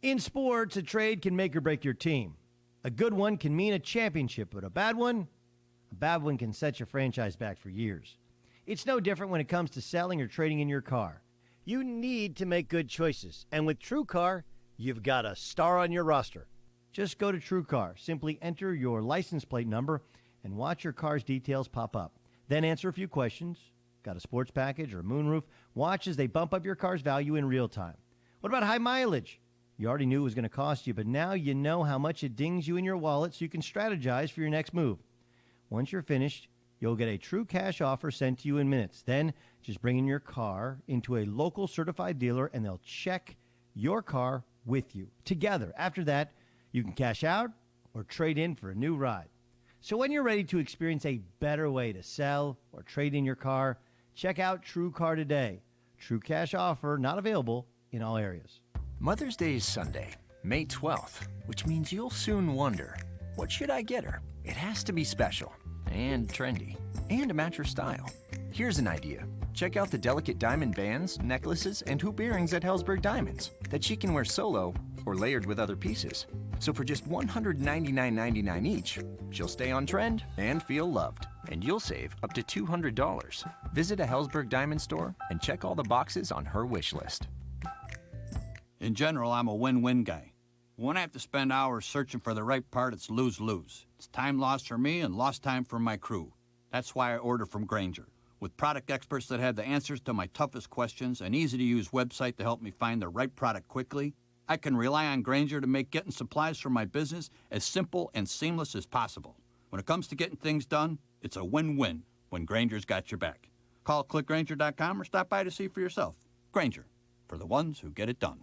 In sports, a trade can make or break your team. A good one can mean a championship, but a bad one can set your franchise back for years. It's no different when it comes to selling or trading in your car. You need to make good choices, and with TrueCar, you've got a star on your roster. Just go to TrueCar, simply enter your license plate number, and watch your car's details pop up. Then answer a few questions. Got a sports package or a moonroof? Watch as they bump up your car's value in real time. What about high mileage? You already knew it was going to cost you, but now you know how much it dings you in your wallet so you can strategize for your next move. Once you're finished, you'll get a true cash offer sent to you in minutes. Then just bring in your car into a local certified dealer and they'll check your car with you. Together, after that, you can cash out or trade in for a new ride. So when you're ready to experience a better way to sell or trade in your car, check out TrueCar today. True cash offer not available in all areas. Mother's Day is Sunday, May 12th, which means you'll soon wonder, what should I get her? It has to be special and trendy and to match her style. Here's an idea. Check out the delicate diamond bands, necklaces, and hoop earrings at Helzberg that she can wear solo or layered with other pieces. So for just $199.99 each, she'll stay on trend and feel loved. And you'll save up to $200. Visit a Helzberg Diamond store and check all the boxes on her wish list. In general, I'm a win-win guy. When I have to spend hours searching for the right part, it's lose-lose. It's time lost for me and lost time for my crew. That's why I order from Grainger. With product experts that have the answers to my toughest questions, an easy-to-use website to help me find the right product quickly, I can rely on Grainger to make getting supplies for my business as simple and seamless as possible. When it comes to getting things done, it's a win-win when Grainger's got your back. Call clickgrainger.com or stop by to see for yourself. Grainger, for the ones who get it done.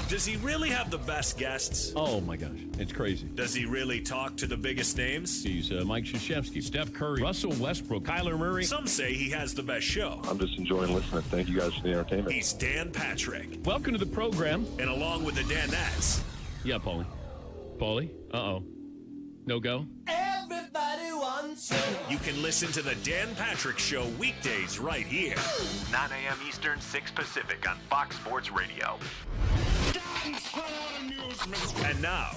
Does he really have the best guests? Oh, my gosh. It's crazy. Does he really talk to the biggest names? He's Mike Krzyzewski, Steph Curry, Russell Westbrook, Kyler Murray. Some say he has the best show. I'm just enjoying listening. Thank you guys for the entertainment. He's Dan Patrick. Welcome to the program. And along with the Danettes. Yeah, Paulie. Paulie? Uh-oh. No go? Everybody wants you. You can listen to the Dan Patrick Show weekdays right here. 9 a.m. Eastern, 6 Pacific on Fox Sports Radio. And now,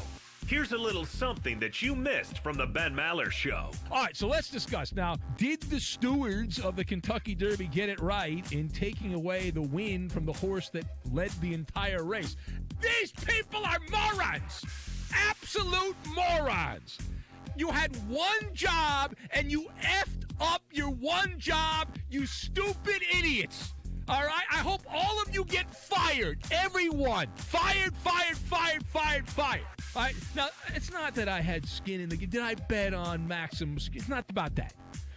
here's a little something that you missed from the Ben Maller Show. All right, so let's discuss. Now, did the stewards of the Kentucky Derby get it right in taking away the win from the horse that led the entire race? These people are morons! Absolute morons! You had one job, and you effed up your one job, you stupid idiots! All right? I hope all of you get fired. Everyone. Fired, fired, fired, fired, fired. All right? Now, it's not that I had skin in the game. Did I bet on Maximum Skin? It's not about that.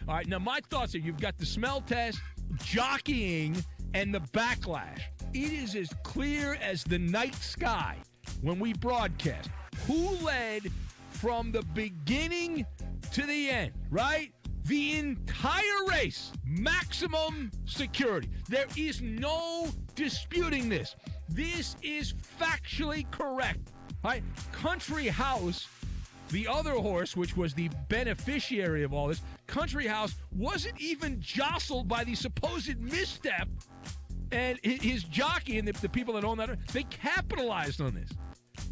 All right? Now, my thoughts are you've got the smell test, jockeying, and the backlash. It is as clear as the night sky when we broadcast who led from the beginning to the end, right? The entire race, maximum security. There is no disputing this. This is factually correct. Right? Country House, the other horse, which was the beneficiary of all this, Country House wasn't even jostled by the supposed misstep. And his jockey and the people that own that, they capitalized on this.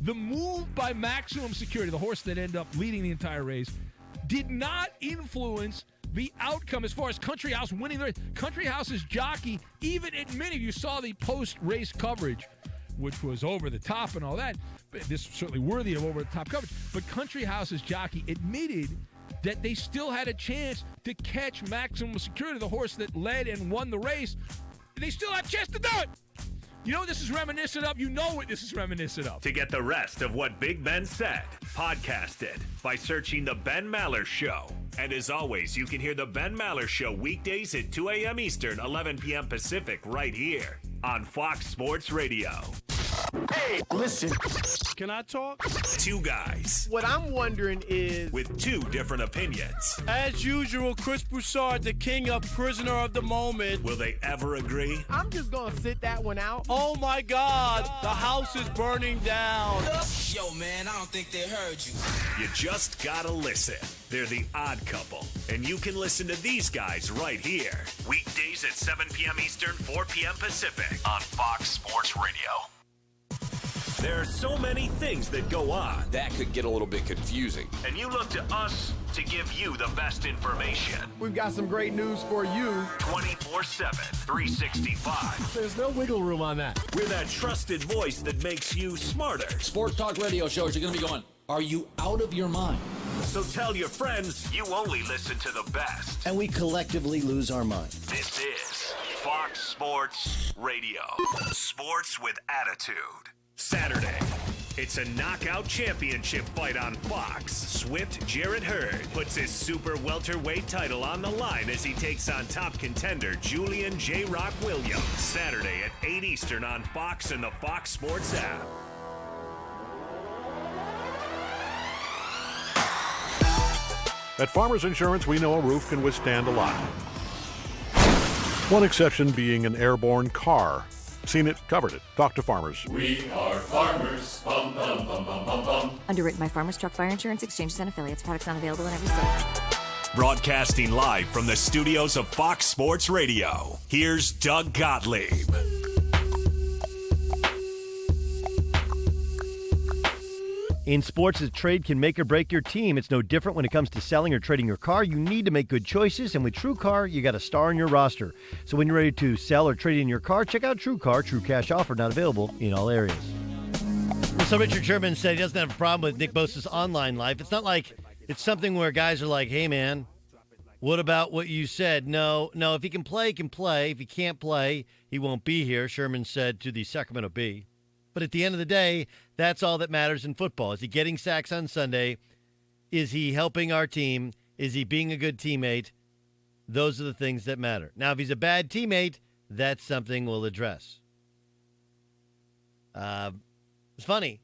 The move by Maximum Security, the horse that ended up leading the entire race, did not influence the outcome as far as Country House winning the race. Country House's jockey even admitted, you saw the post-race coverage, which was over the top and all that. But this is certainly worthy of over-the-top coverage. But Country House's jockey admitted that they still had a chance to catch Maximum Security, the horse that led and won the race. They still have a chance to do it. You know what this is reminiscent of? You know what this is reminiscent of. To get the rest of what Big Ben said, podcast it by searching The Ben Maller Show. And as always, you can hear The Ben Maller Show weekdays at 2 a.m. Eastern, 11 p.m. Pacific right here on Fox Sports Radio. Hey, listen. Can I talk? Two guys. What I'm wondering is, with two different opinions. as usual, Chris Broussard, the king of prisoner of the moment. Will they ever agree? I'm just going to sit that one out. Oh, my God. The house is burning down. Yo, man, I don't think they heard you. You just gotta listen. They're the odd couple. And you can listen to these guys right here. Weekdays at 7 p.m. Eastern, 4 p.m. Pacific on Fox Sports Radio. There are so many things that go on. That could get a little bit confusing. And you look to us to give you the best information. We've got some great news for you. 24/7, 365. There's no wiggle room on that. We're that trusted voice that makes you smarter. Sports talk radio shows are going to be going, are you out of your mind? So tell your friends you only listen to the best. And we collectively lose our mind. This is Fox Sports Radio. Sports with attitude. Saturday. It's a knockout championship fight on Fox. Swift Jarrett Hurd puts his super welterweight title on the line as he takes on top contender Julian J. Rock Williams. Saturday at 8 Eastern on Fox and the Fox Sports app. At Farmers Insurance, we know a roof can withstand a lot. One exception being an airborne car. Seen it, covered it. Talk to Farmers. We are Farmers. Bum, bum, bum, bum, bum, bum. Underwritten by Farmers Truck Fire Insurance Exchanges and Affiliates. Products not available in every state. Broadcasting live from the studios of Fox Sports Radio, here's Doug Gottlieb. In sports, a trade can make or break your team. It's no different when it comes to selling or trading your car. You need to make good choices, and with TrueCar, you got a star in your roster. So when you're ready to sell or trade in your car, check out TrueCar. True cash offer not available in all areas. So Richard Sherman said he doesn't have a problem with Nick Bosa's online life. It's not like it's something where guys are like, hey, man, what about what you said? No, if he can play, he can play. If he can't play, he won't be here, Sherman said to the Sacramento Bee. But at the end of the day, that's all that matters in football. Is he getting sacks on Sunday? Is he helping our team? Is he being a good teammate? Those are the things that matter. Now, if he's a bad teammate, that's something we'll address. It's funny.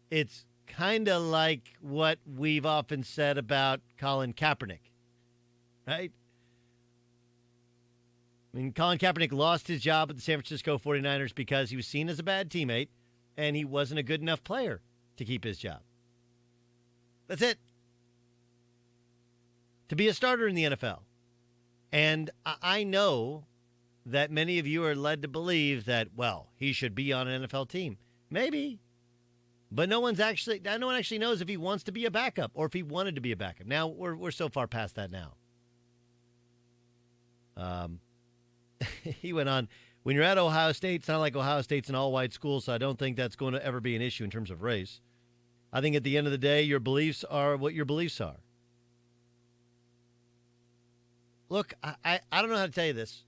It's kind of like what we've often said about Colin Kaepernick, right? I mean, Colin Kaepernick lost his job at the San Francisco 49ers because he was seen as a bad teammate and he wasn't a good enough player to keep his job. That's it. To be a starter in the NFL. And I know that many of you are led to believe that, well, he should be on an NFL team. Maybe. But no one actually knows if he wants to be a backup or if he wanted to be a backup. Now, we're so far past that now. He went on, when you're at Ohio State, it's not like Ohio State's an all-white school, so I don't think that's going to ever be an issue in terms of race. I think at the end of the day, your beliefs are what your beliefs are. Look, I don't know how to tell you this.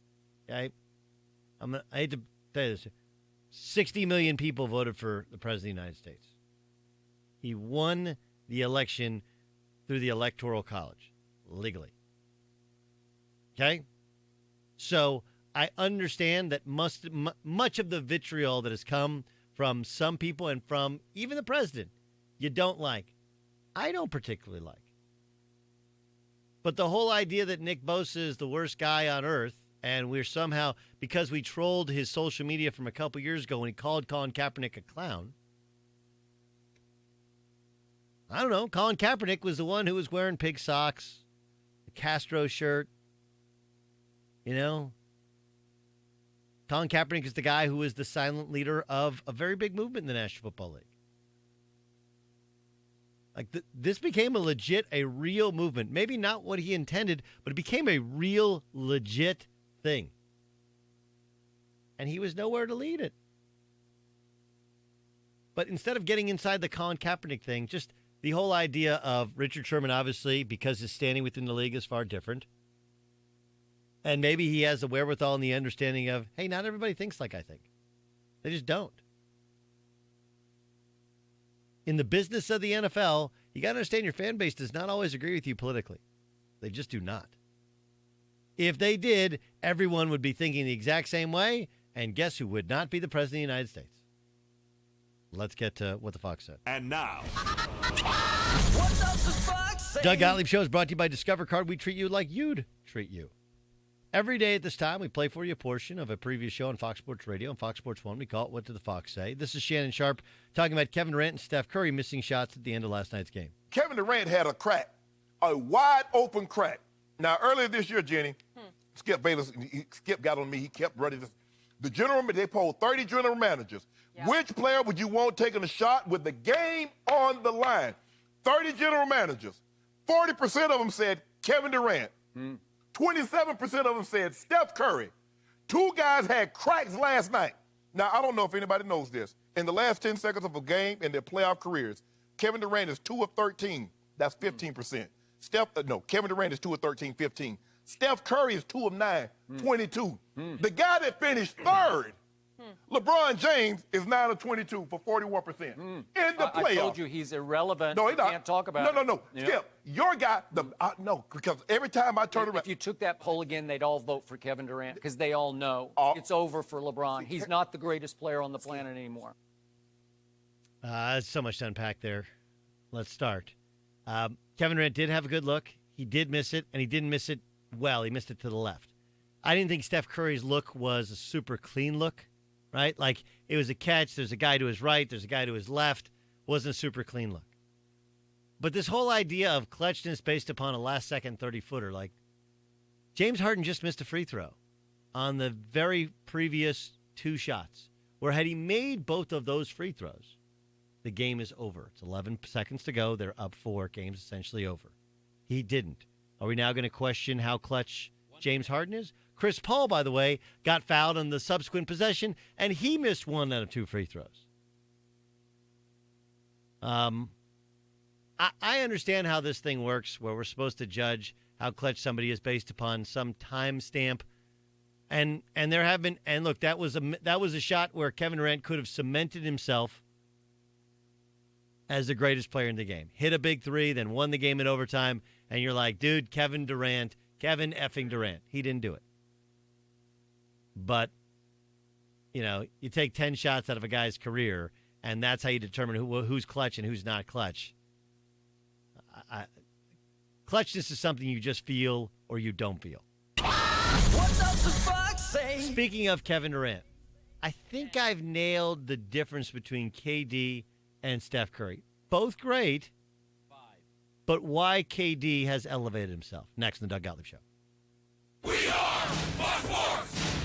I hate to tell you this. 60 million people voted for the President of the United States. He won the election through the Electoral College, legally. Okay? So I understand that much of the vitriol that has come from some people and from even the president, you don't like. I don't particularly like. But the whole idea that Nick Bosa is the worst guy on earth, and we're somehow, because we trolled his social media from a couple years ago when he called Colin Kaepernick a clown. I don't know. Colin Kaepernick was the one who was wearing pig socks, a Castro shirt. You know, Colin Kaepernick is the guy who is the silent leader of a very big movement in the National Football League. Like, this became a real movement. Maybe not what he intended, but it became a real, legit thing. And he was nowhere to lead it. But instead of getting inside the Colin Kaepernick thing, just the whole idea of Richard Sherman, obviously, because his standing within the league is far different. And maybe he has the wherewithal and the understanding of, hey, not everybody thinks like I think. They just don't. In the business of the NFL, you got to understand your fan base does not always agree with you politically. They just do not. If they did, everyone would be thinking the exact same way, and guess who would not be the President of the United States? Let's get to what the Fox said. And now, What does the Fox say? Doug Gottlieb Show is brought to you by Discover Card. We treat you like you'd treat you. Every day at this time, we play for you a portion of a previous show on Fox Sports Radio and Fox Sports 1. We call it What Did the Fox Say? This is Shannon Sharp talking about Kevin Durant and Steph Curry missing shots at the end of last night's game. Kevin Durant had a crack, a wide open crack. Now, earlier this year, Jenny, Skip got on me. He kept running They polled 30 general managers. Yeah. Which player would you want taking a shot with the game on the line? 30 general managers. 40% of them said Kevin Durant. 27% of them said Steph Curry. 2 guys had cracks last night. Now, I don't know if anybody knows this. In the last 10 seconds of a game in their playoff careers, Kevin Durant is 2 of 13. That's 15%. Kevin Durant is 2 of 13, 15. Steph Curry is 2 of 9, 22. The guy that finished third, LeBron James, is 9 of 22 for 41% in the playoffs. I told you he's irrelevant. No, can't talk about it. No. Skip, your guy, because every time I turn around. If you took that poll again, they'd all vote for Kevin Durant because they all know it's over for LeBron. He's not the greatest player on the planet anymore. There's so much to unpack there. Let's start. Kevin Durant did have a good look. He did miss it, and he didn't miss it well. He missed it to the left. I didn't think Steph Curry's look was a super clean look, right? Like, it was a catch. There's a guy to his right. There's a guy to his left. Wasn't a super clean look. But this whole idea of clutchness based upon a last-second 30-footer, like, James Harden just missed a free throw on the very previous 2 shots, where had he made both of those free throws, the game is over. It's 11 seconds to go. They're up 4. Game's essentially over. He didn't. Are we now going to question how clutch James Harden is? Chris Paul, by the way, got fouled on the subsequent possession, and he missed 1 out of 2 free throws. I understand how this thing works, where we're supposed to judge how clutch somebody is based upon some time stamp. And there have been, and look, that was a shot where Kevin Durant could have cemented himself as the greatest player in the game. Hit a big 3, then won the game in overtime, and you're like, dude, Kevin effing Durant. He didn't do it. But, you take 10 shots out of a guy's career, and that's how you determine who's clutch and who's not clutch. Clutchness is something you just feel or you don't feel. What does the fox say? Speaking of Kevin Durant, I think I've nailed the difference between KD and Steph Curry. Both great, but why KD has elevated himself. Next on the Doug Gottlieb Show. We are Fox Sports.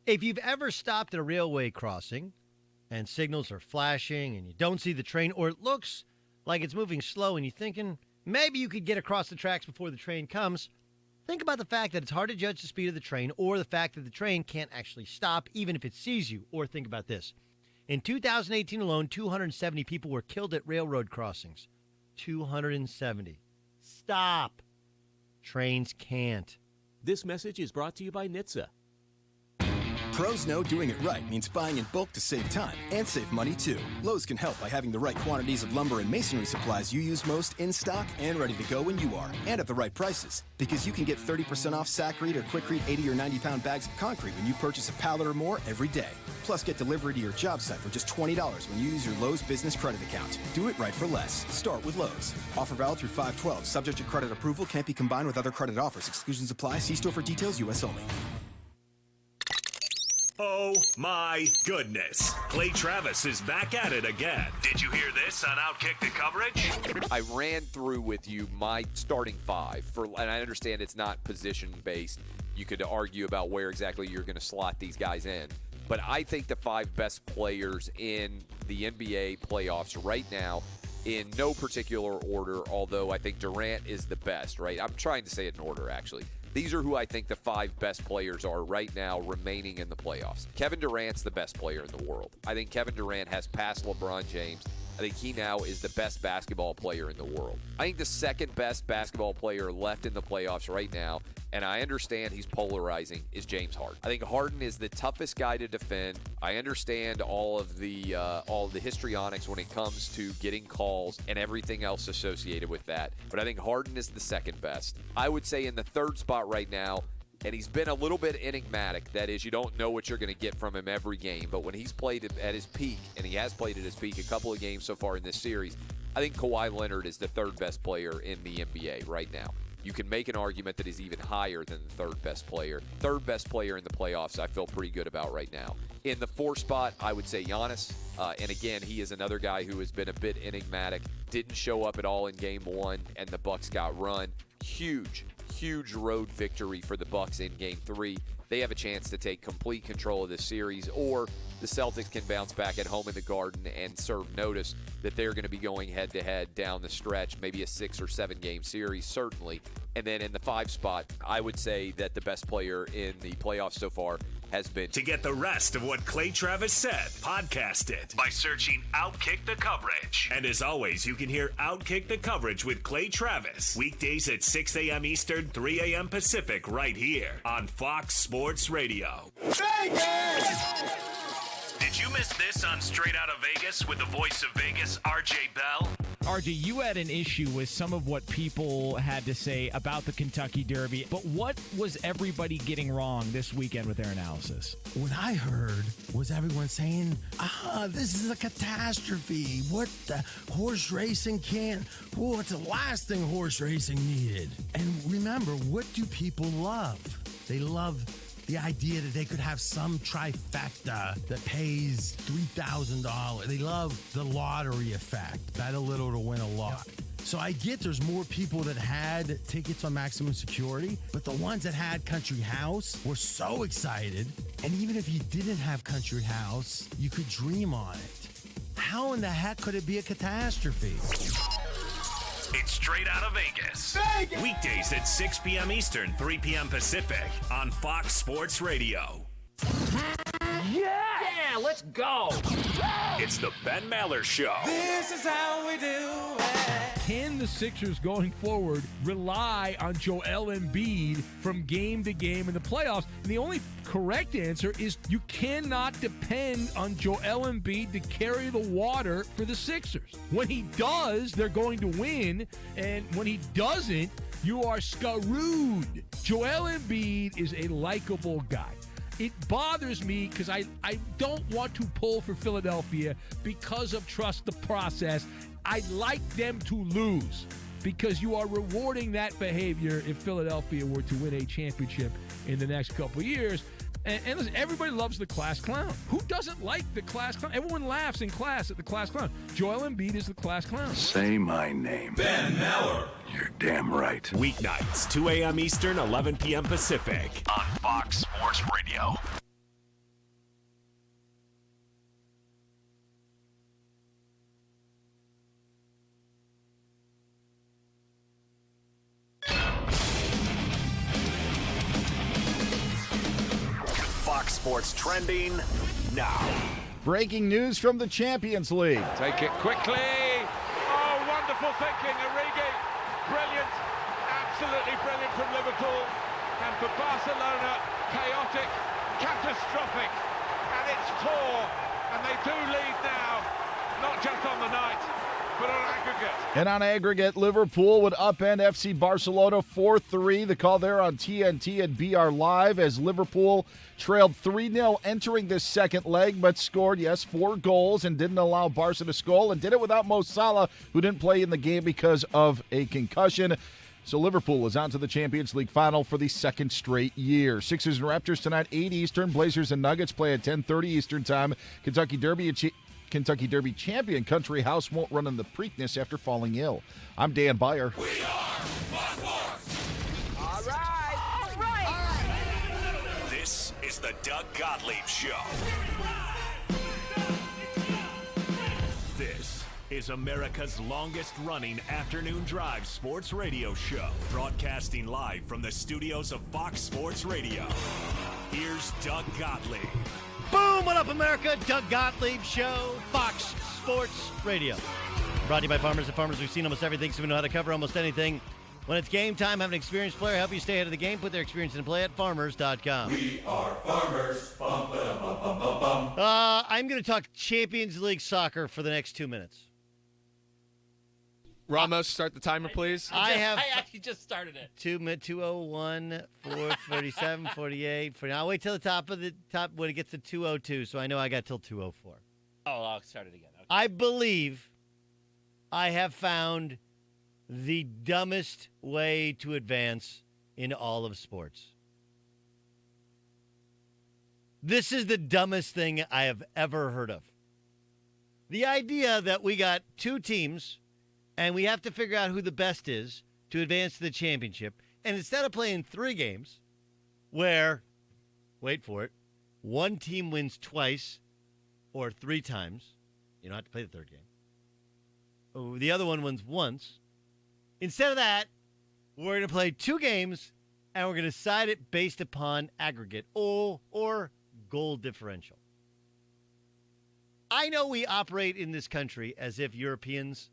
If you've ever stopped at a railway crossing and signals are flashing and you don't see the train, or it looks like it's moving slow and you're thinking maybe you could get across the tracks before the train comes, think about the fact that it's hard to judge the speed of the train, or the fact that the train can't actually stop even if it sees you. Or think about this. In 2018 alone, 270 people were killed at railroad crossings. 270. Stop. Trains can't. This message is brought to you by NHTSA. Pros know doing it right means buying in bulk to save time and save money, too. Lowe's can help by having the right quantities of lumber and masonry supplies you use most in stock and ready to go when you are, and at the right prices. Because you can get 30% off Sakrete or Quikrete 80 or 90-pound bags of concrete when you purchase a pallet or more every day. Plus, get delivery to your job site for just $20 when you use your Lowe's business credit account. Do it right for less. Start with Lowe's. Offer valid through 5/12. Subject to credit approval. Can't be combined with other credit offers. Exclusions apply. See store for details. U.S. only. Oh, my goodness. Clay Travis is back at it again. Did you hear this on Outkick the Coverage? I ran through with you my starting 5, and I understand it's not position-based. You could argue about where exactly you're going to slot these guys in. But I think the 5 best players in the NBA playoffs right now, in no particular order, although I think Durant is the best, right? I'm trying to say it in order, actually. These are who I think the 5 best players are right now remaining in the playoffs. Kevin Durant's the best player in the world. I think Kevin Durant has passed LeBron James. I think he now is the best basketball player in the world. I think the second best basketball player left in the playoffs right now, and I understand he's polarizing, is James Harden. I think Harden is the toughest guy to defend. I understand all of the histrionics when it comes to getting calls and everything else associated with that. But I think Harden is the second best. I would say in the third spot right now, and he's been a little bit enigmatic. That is, you don't know what you're going to get from him every game. But when he's played at his peak, and he has played at his peak a couple of games so far in this series, I think Kawhi Leonard is the third best player in the NBA right now. You can make an argument that he's even higher than the third best player. Third best player in the playoffs, I feel pretty good about right now. In the 4th spot, I would say Giannis. And again, he is another guy who has been a bit enigmatic. Didn't show up at all in Game 1, and the Bucks got run. Huge huge road victory for the Bucks in Game 3. They have a chance to take complete control of this series, or the Celtics can bounce back at home in the Garden and serve notice that they're going to be going head-to-head down the stretch, maybe a 6 or 7 game series, certainly. And then in the 5 spot, I would say that the best player in the playoffs so far has been. To get the rest of what Clay Travis said, podcast it by searching Outkick the Coverage. And as always, you can hear Outkick the Coverage with Clay Travis weekdays at 6 a.m. Eastern, 3 a.m. Pacific, right here on Fox Sports Radio. Vegas! Did you miss this on Straight Outta Vegas with the voice of Vegas, RJ Bell? RJ, you had an issue with some of what people had to say about the Kentucky Derby, but what was everybody getting wrong this weekend with their analysis? What I heard was everyone saying, this is a catastrophe. What the horse racing can't, it's the last thing horse racing needed. And remember, what do people love? They love the idea that they could have some trifecta that pays $3,000. They love the lottery effect. Bet a little to win a lot. So I get there's more people that had tickets on Maximum Security, but the ones that had Country House were so excited. And even if you didn't have Country House, you could dream on it. How in the heck could it be a catastrophe? It's Straight Outta Vegas. Weekdays at 6 p.m. Eastern, 3 p.m. Pacific on Fox Sports Radio. Yeah, let's go. It's the Ben Maller Show. This is how we do it. Can the Sixers going forward rely on Joel Embiid from game to game in the playoffs? And the only correct answer is you cannot depend on Joel Embiid to carry the water for the Sixers. When he does, they're going to win. And when he doesn't, you are screwed. Joel Embiid is a likable guy. It bothers me because I don't want to pull for Philadelphia because of trust the process. I'd like them to lose because you are rewarding that behavior if Philadelphia were to win a championship in the next couple of years. And listen, everybody loves the class clown. Who doesn't like the class clown? Everyone laughs in class at the class clown. Joel Embiid is the class clown. Say my name. Ben Maller. You're damn right. Weeknights, 2 a.m. Eastern, 11 p.m. Pacific on Fox Sports Radio. Fox Sports trending now. Breaking news from the Champions League. Take it quickly. Oh, wonderful thinking, Origi. Brilliant, absolutely brilliant from Liverpool. And for Barcelona, chaotic, catastrophic. And it's 4. And they do lead now, not just on the night, but on aggregate. And on aggregate, Liverpool would upend FC Barcelona 4-3. The call there on TNT and BR Live as Liverpool trailed 3-0 entering this second leg, but scored, 4 goals and didn't allow Barca to score, and did it without Mo Salah, who didn't play in the game because of a concussion. So Liverpool is on to the Champions League final for the second straight year. Sixers and Raptors tonight, 8 Eastern. Blazers and Nuggets play at 10:30 Eastern time. Kentucky Derby champion Country House won't run in the Preakness after falling ill. I'm Dan Byer. We are Fox Sports. All right. This is the Doug Gottlieb Show. This is America's longest-running afternoon drive sports radio show, broadcasting live from the studios of Fox Sports Radio. Here's Doug Gottlieb. Boom! What up, America? Doug Gottlieb Show, Fox Sports Radio. Brought to you by Farmers and Farmers. We've seen almost everything, so we know how to cover almost anything. When it's game time, have an experienced player help you stay ahead of the game. Put their experience into play at farmers.com. We are farmers. Bum, ba, bum, bum, bum, bum. I'm going to talk Champions League soccer for the next 2 minutes. Ramos, start the timer, please. I actually just started it. 201, 437, 48. I'll wait till the top when it gets to 202, so I know I got till 204. Oh, I'll start it again. Okay. I believe I have found the dumbest way to advance in all of sports. This is the dumbest thing I have ever heard of. The idea that we got 2 teams and we have to figure out who the best is to advance to the championship, And instead of playing 3 games where, wait for it, one team wins twice or 3 times, you don't have to play the 3rd game. Oh, the other one wins once. Instead of that, we're going to play 2 games, and we're going to decide it based upon aggregate or goal differential. I know we operate in this country as if Europeans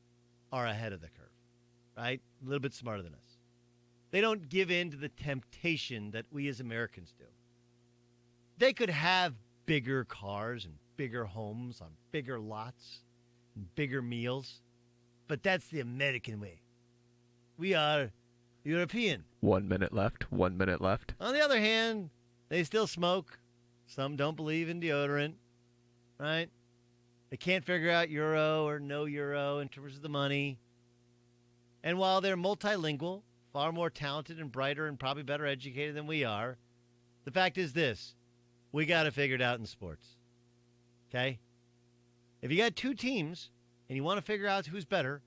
are ahead of the curve, right? A little bit smarter than us. They don't give in to the temptation that we as Americans do. They could have bigger cars and bigger homes on bigger lots and bigger meals, but that's the American way. We are European. 1 minute left. 1 minute left. On the other hand, they still smoke. Some don't believe in deodorant, right? They can't figure out euro or no euro in terms of the money. And while they're multilingual, far more talented and brighter and probably better educated than we are, the fact is this: we got to figure it out in sports. Okay? If you got 2 teams and you want to figure out who's better,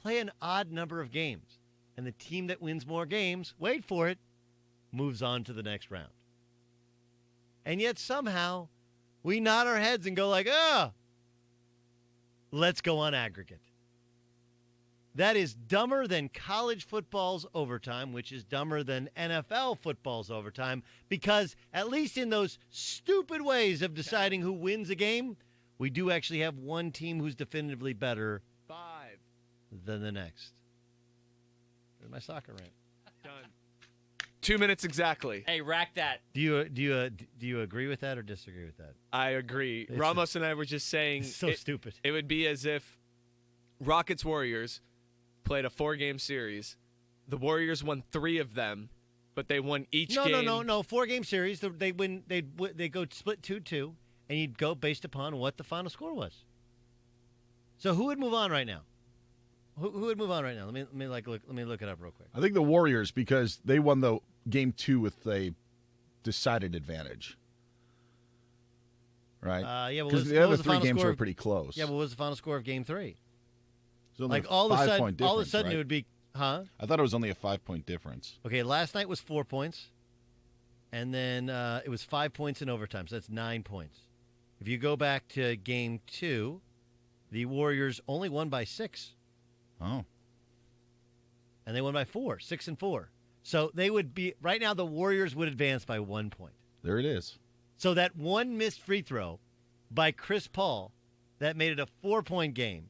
play an odd number of games. And the team that wins more games, wait for it, moves on to the next round. And yet somehow we nod our heads and go like, let's go on aggregate. That is dumber than college football's overtime, which is dumber than NFL football's overtime, because at least in those stupid ways of deciding who wins a game, we do actually have one team who's definitively better 5 than the next. There's my soccer rant. Done. 2 minutes exactly. Hey, rack that. Do you agree with that or disagree with that? I agree. Ramos and I were just saying it's so stupid. It would be as if Rockets Warriors played a 4-game series. The Warriors won 3 of them, but they won each game. No. 4-game series. They win. They go split 2-2, and you'd go based upon what the final score was. So who would move on right now? Who would move on right now? Let me look it up real quick. I think the Warriors, because they won the game 2 with a decided advantage. Right? Yeah. Because the other 3 games were pretty close. Yeah. What was the final score of Game 3? So like all of a sudden, right? it would be, huh? I thought it was only a 5-point difference. Okay, last night was 4 points, and then it was 5 points in overtime, so that's 9 points. If you go back to Game 2, the Warriors only won by 6. Oh. And they won by 4, 6 and 4. So they would be, right now the Warriors would advance by 1 point. There it is. So that one missed free throw by Chris Paul, that made it a 4-point game.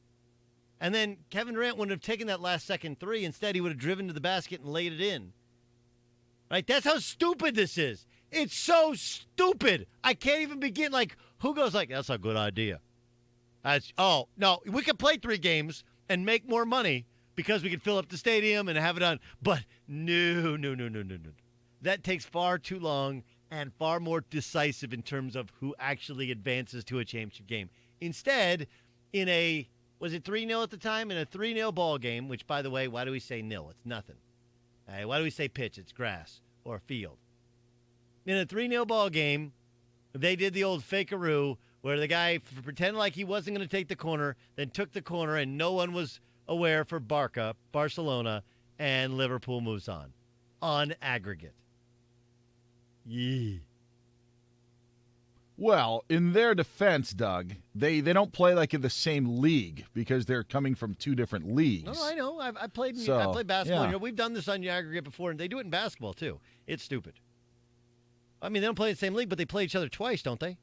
And then Kevin Durant wouldn't have taken that last second 3. Instead, he would have driven to the basket and laid it in. Right? That's how stupid this is. It's so stupid. I can't even begin. Like, who goes like, that's a good idea? No, we could play 3 games and make more money because we could fill up the stadium and have it on. But no. That takes far too long and far more decisive in terms of who actually advances to a championship game. Instead, in a, was it 3-0 at the time? In a 3-0 ball game, which, by the way, why do we say nil? It's nothing. Why do we say pitch? It's grass or field. In a 3-0 ball game, they did the old fakearoo where the guy pretended like he wasn't going to take the corner, then took the corner, and no one was aware for Barcelona, and Liverpool moves on aggregate. Yee. Well, in their defense, Doug, they don't play like in the same league because they're coming from 2 different leagues. No, I know. I played basketball. Yeah. You know, we've done this on the aggregate before, and they do it in basketball too. It's stupid. I mean, they don't play in the same league, but they play each other twice, don't they?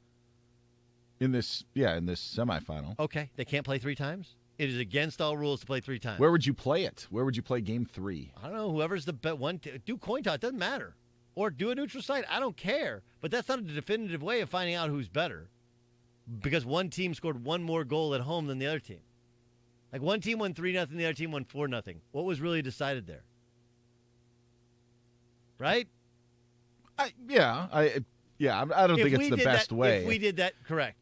In this semifinal. Okay, they can't play 3 times? It is against all rules to play 3 times. Where would you play it? Where would you play Game 3? I don't know. Whoever's the one. Do coin toss. It doesn't matter. Or do a neutral site. I don't care. But that's not a definitive way of finding out who's better. Because one team scored 1 more goal at home than the other team. Like one team won 3-0, the other team won 4-0. What was really decided there? Right? I don't think it's the best way. If we did that, correct.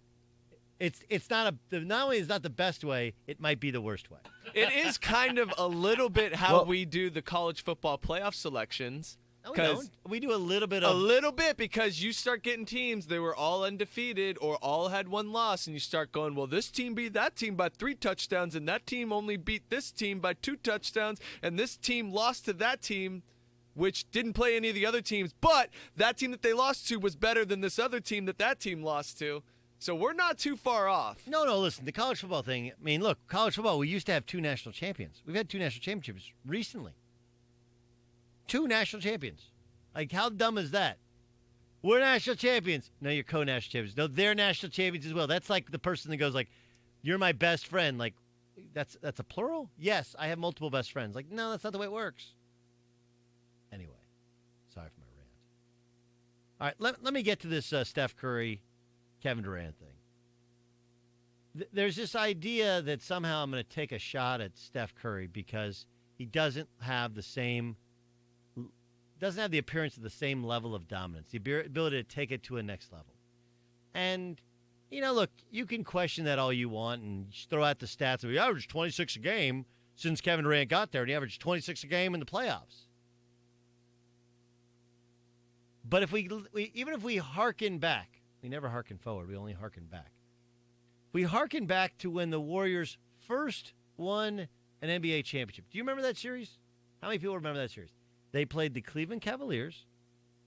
It's not only is not the best way, it might be the worst way. It is kind of a little bit how we do the college football playoff selections. No, we don't. We do a little bit because you start getting teams that were all undefeated or all had 1 loss, and you start going, well, this team beat that team by 3 touchdowns, and that team only beat this team by 2 touchdowns, and this team lost to that team. which didn't play any of the other teams, but that team that they lost to was better than this other team that team lost to. So we're not too far off. No, listen, the college football thing, I mean, look, college football, we used to have 2 national champions. We've had 2 national championships recently. 2 national champions. Like, how dumb is that? We're national champions. No, you're co-national champions. No, they're national champions as well. That's like the person that goes like, you're my best friend. Like, that's a plural? Yes, I have multiple best friends. Like, no, that's not the way it works. Anyway, sorry for my rant. All right, let me get to this Steph Curry, Kevin Durant thing. There's this idea that somehow I'm going to take a shot at Steph Curry because he doesn't have the appearance of the same level of dominance, the ability to take it to a next level. And, look, you can question that all you want and just throw out the stats. He averaged 26 a game since Kevin Durant got there, and he averaged 26 a game in the playoffs. But even if we hearken back, we never hearken forward, we only hearken back. We hearken back to when the Warriors first won an NBA championship. Do you remember that series? How many people remember that series? They played the Cleveland Cavaliers.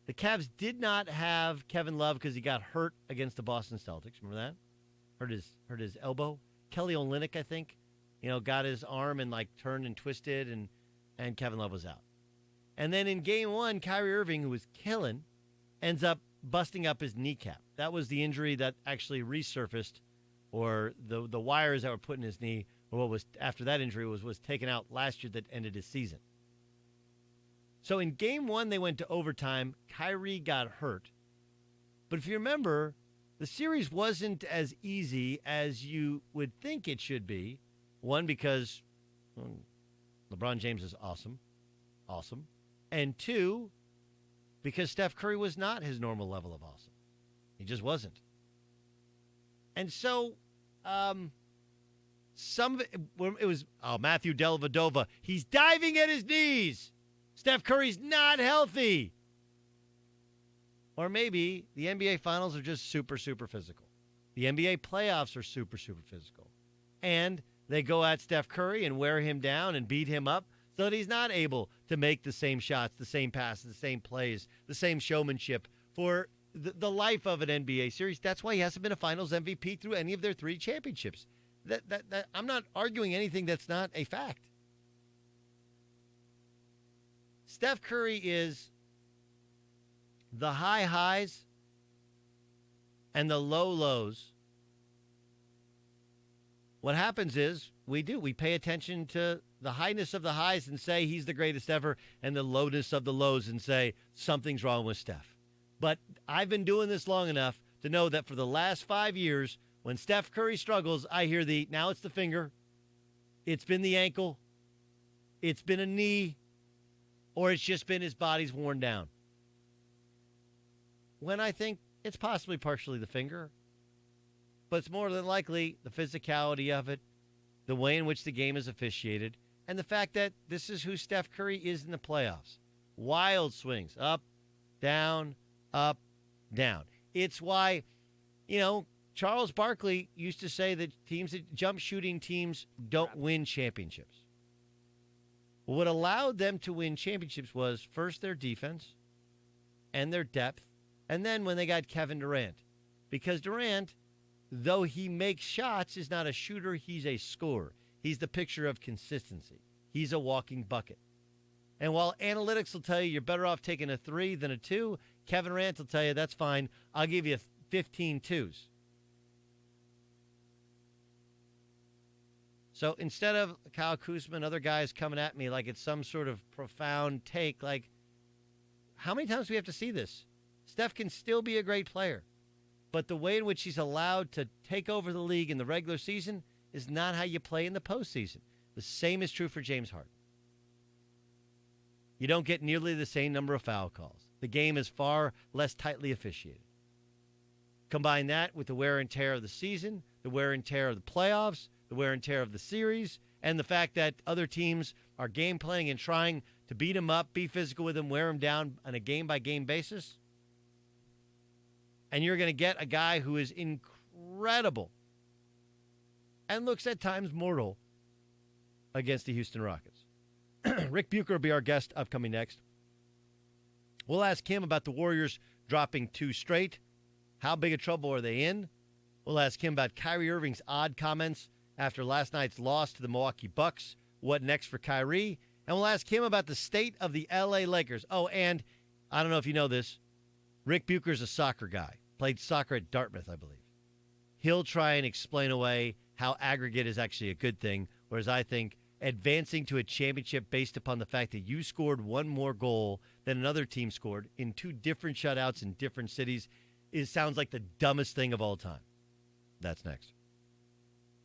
The Cavs did not have Kevin Love because he got hurt against the Boston Celtics. Remember that? Hurt his elbow. Kelly Olynyk, I think, got his arm and turned and twisted, and Kevin Love was out. And then in Game 1, Kyrie Irving, who was killing, ends up busting up his kneecap. That was the injury that actually resurfaced, or the wires that were put in his knee, or what was after that injury was taken out last year that ended his season. So in Game 1, they went to overtime. Kyrie got hurt. But if you remember, the series wasn't as easy as you would think it should be. One, because LeBron James is awesome. And 2, because Steph Curry was not his normal level of awesome. He just wasn't. And so some of it was Matthew Dellavedova. He's diving at his knees. Steph Curry's not healthy. Or maybe the NBA Finals are just super, super physical. The NBA playoffs are super, super physical. And they go at Steph Curry and wear him down and beat him up so that he's not able to make the same shots, the same passes, the same plays, the same showmanship for the life of an NBA series. That's why he hasn't been a Finals MVP through any of their 3 championships. That I'm not arguing anything that's not a fact. Steph Curry is the high highs and the low lows. What happens is we pay attention to the highness of the highs and say he's the greatest ever, and the lowness of the lows and say something's wrong with Steph. But I've been doing this long enough to know that for the last 5 years, when Steph Curry struggles, I hear now it's the finger, it's been the ankle, it's been a knee, or it's just been his body's worn down. When I think it's possibly partially the finger, but it's more than likely the physicality of it, the way in which the game is officiated, and the fact that this is who Steph Curry is in the playoffs. Wild swings, up, down, up, down. It's why, Charles Barkley used to say that jump shooting teams don't win championships. What allowed them to win championships was first their defense and their depth, and then when they got Kevin Durant. Because Durant, though he makes shots, is not a shooter, he's a scorer. He's the picture of consistency. He's a walking bucket. And while analytics will tell you you're better off taking a 3 than a 2, Kevin Durant will tell you that's fine. I'll give you 15 2s. So instead of Kyle Kuzma and other guys coming at me like it's some sort of profound take, how many times do we have to see this? Steph can still be a great player, but the way in which he's allowed to take over the league in the regular season is not how you play in the postseason. The same is true for James Harden. You don't get nearly the same number of foul calls. The game is far less tightly officiated. Combine that with the wear and tear of the season, the wear and tear of the playoffs, the wear and tear of the series, and the fact that other teams are game playing and trying to beat him up, be physical with him, wear him down on a game-by-game basis. And you're going to get a guy who is incredible and looks at times mortal against the Houston Rockets. Rick Bucher will be our guest upcoming next. We'll ask him about the Warriors dropping 2 straight. How big a trouble are they in? We'll ask him about Kyrie Irving's odd comments after last night's loss to the Milwaukee Bucks. What next for Kyrie? And we'll ask him about the state of the L.A. Lakers. Oh, and I don't know if you know this, Rick Bucher's a soccer guy. Played soccer at Dartmouth, I believe. He'll try and explain away how aggregate is actually a good thing, whereas I think advancing to a championship based upon the fact that you scored one more goal than another team scored in 2 different shutouts in different cities sounds like the dumbest thing of all time. That's next.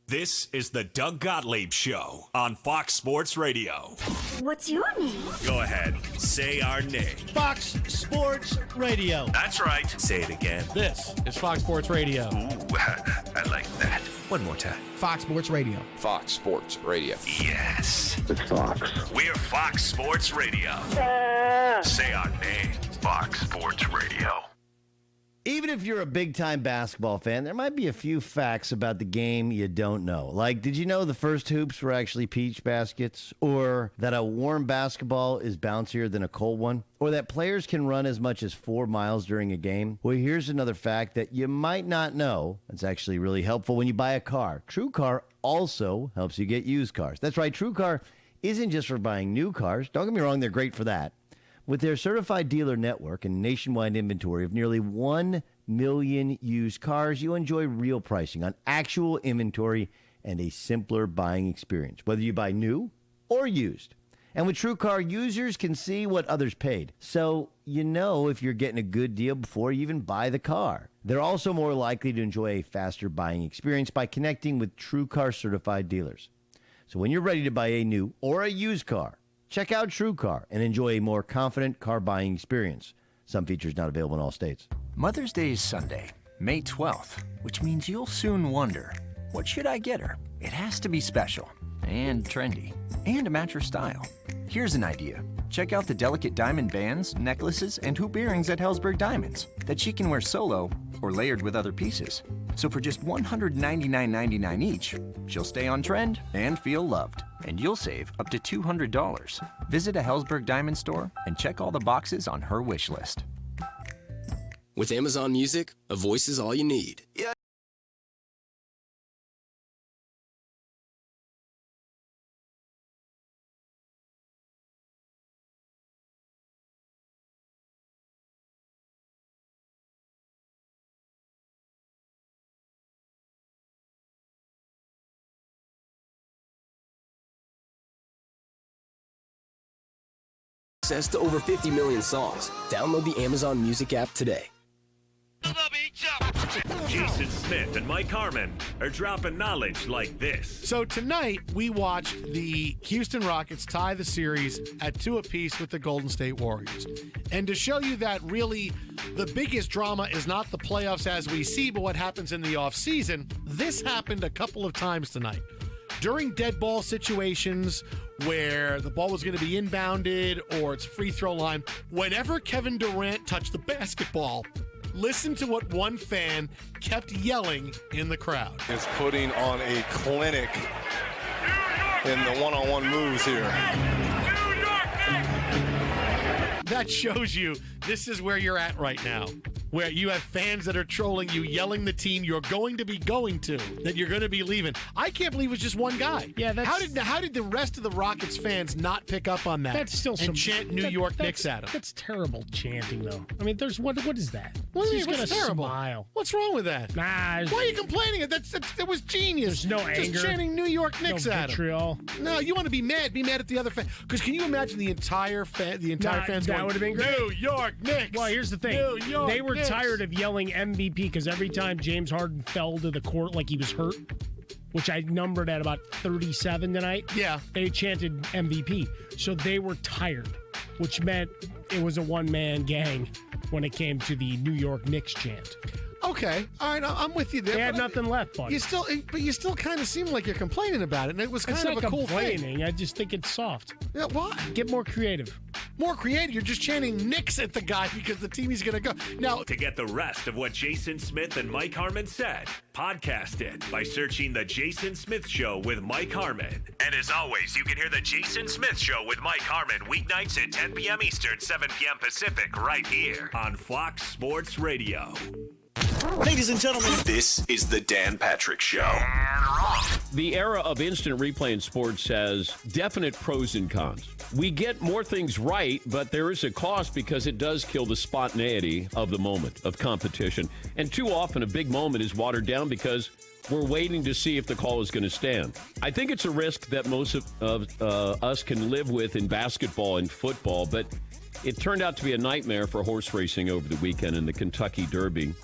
This is the Doug Gottlieb Show on Fox Sports Radio. What's your name? Go ahead, say our name. Fox Sports Radio. That's right. Say it again. This is Fox Sports Radio. Ooh, I like that. One more time. Fox Sports Radio. Fox Sports Radio. Yes. It's Fox. We're Fox Sports Radio. Say our name. Fox Sports Radio. Even if you're a big-time basketball fan, there might be a few facts about the game you don't know. Like, did you know the first hoops were actually peach baskets? Or that a warm basketball is bouncier than a cold one? Or that players can run as much as 4 miles during a game? Well, here's another fact that you might not know. It's actually really helpful when you buy a car. TrueCar also helps you get used cars. That's right, TrueCar isn't just for buying new cars. Don't get me wrong, they're great for that. With their certified dealer network and nationwide inventory of nearly 1 million used cars, you enjoy real pricing on actual inventory and a simpler buying experience, whether you buy new or used. And with TrueCar, users can see what others paid, so you know if you're getting a good deal before you even buy the car. They're also more likely to enjoy a faster buying experience by connecting with TrueCar certified dealers. So when you're ready to buy a new or a used car, check out TrueCar and enjoy a more confident car buying experience. Some features not available in all states. Mother's Day is Sunday, May 12th, which means you'll soon wonder, what should I get her? It has to be special and trendy and to match her style. Here's an idea. Check out the delicate diamond bands, necklaces, and hoop earrings at Helzberg that she can wear solo or layered with other pieces. So for just $199.99 each, she'll stay on trend and feel loved. And you'll save up to $200. Visit a Helzberg Diamond store and check all the boxes on her wish list. With Amazon Music, a voice is all you need. Yeah. Access to over 50 million songs. Download the Amazon Music app today. Jason Smith and Mike Harmon are dropping knowledge like this. So tonight, we watched the Houston Rockets tie the series at 2 apiece with the Golden State Warriors. And to show you that really the biggest drama is not the playoffs as we see, but what happens in the offseason, this happened a couple of times tonight. During dead ball situations where the ball was going to be inbounded or it's free throw line, whenever Kevin Durant touched the basketball, listen to what one fan kept yelling in the crowd. Is putting on a clinic in the one-on-one moves here. That shows you this is where you're at right now, where you have fans that are trolling you, yelling the team you're going to be going to, that you're going to be leaving. I can't believe it was just one guy. Yeah, that's... How did the rest of the Rockets fans not pick up on that? That's still and chant New York Knicks at him. That's terrible chanting, though. I mean, there's what is that? What's gonna terrible? Smile. What's wrong with that? Nah. Why are you complaining? That was genius. There's no anger. Just chanting New York Knicks no at vitriol. him. No, you want to be mad. Be mad at the other fan. Because can you imagine the entire fans going, that would have been great. New York Knicks. Well, here's the thing. New York they were Knicks. tired of yelling MVP because every time James Harden fell to the court like he was hurt, which I numbered at about 37 tonight, they chanted MVP. So they were tired, which meant it was a one-man gang when it came to the New York Knicks chant. Okay, all right, I'm with you there. They had nothing left, buddy. You still kind of seem like you're complaining about it, and it was kind of a cool thing. I just think it's soft. Yeah, why? Get more creative. more creative. You're just chanting Knicks at the guy because the team he's going to go. Now, to get the rest of what Jason Smith and Mike Harmon said, podcast it by searching The Jason Smith Show with Mike Harmon. And as always, you can hear The Jason Smith Show with Mike Harmon weeknights at 10 p.m. Eastern, 7 p.m. Pacific, right here on Fox Sports Radio. Ladies and gentlemen, this is the Dan Patrick Show. The era of instant replay in sports has definite pros and cons. We get more things right, but there is a cost because it does kill the spontaneity of the moment of competition. And too often a big moment is watered down because we're waiting to see if the call is going to stand. I think it's a risk that most of us can live with in basketball and football, but it turned out to be a nightmare for horse racing over the weekend in the Kentucky Derby.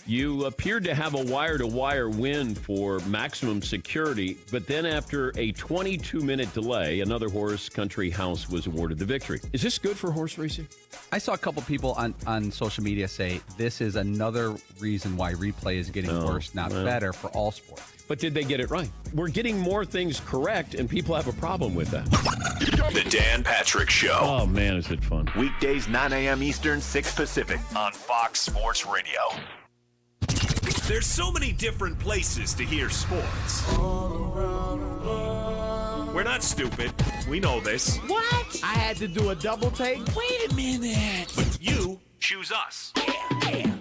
You appeared to have a wire-to-wire win for maximum security, but then after a 22-minute delay, another horse, Country House, was awarded the victory. Is this good for horse racing? I saw a couple people on social media say this is another reason why replay is getting worse, not better for all sports. But did they get it right? We're getting more things correct, and people have a problem with that. The Dan Patrick Show. Oh, man, is it fun. Weekdays, 9 a.m. Eastern, 6 Pacific on Fox Sports Radio. There's so many different places to hear sports. We're not stupid. We know this. What? I had to do a double take? Wait a minute. But you choose us.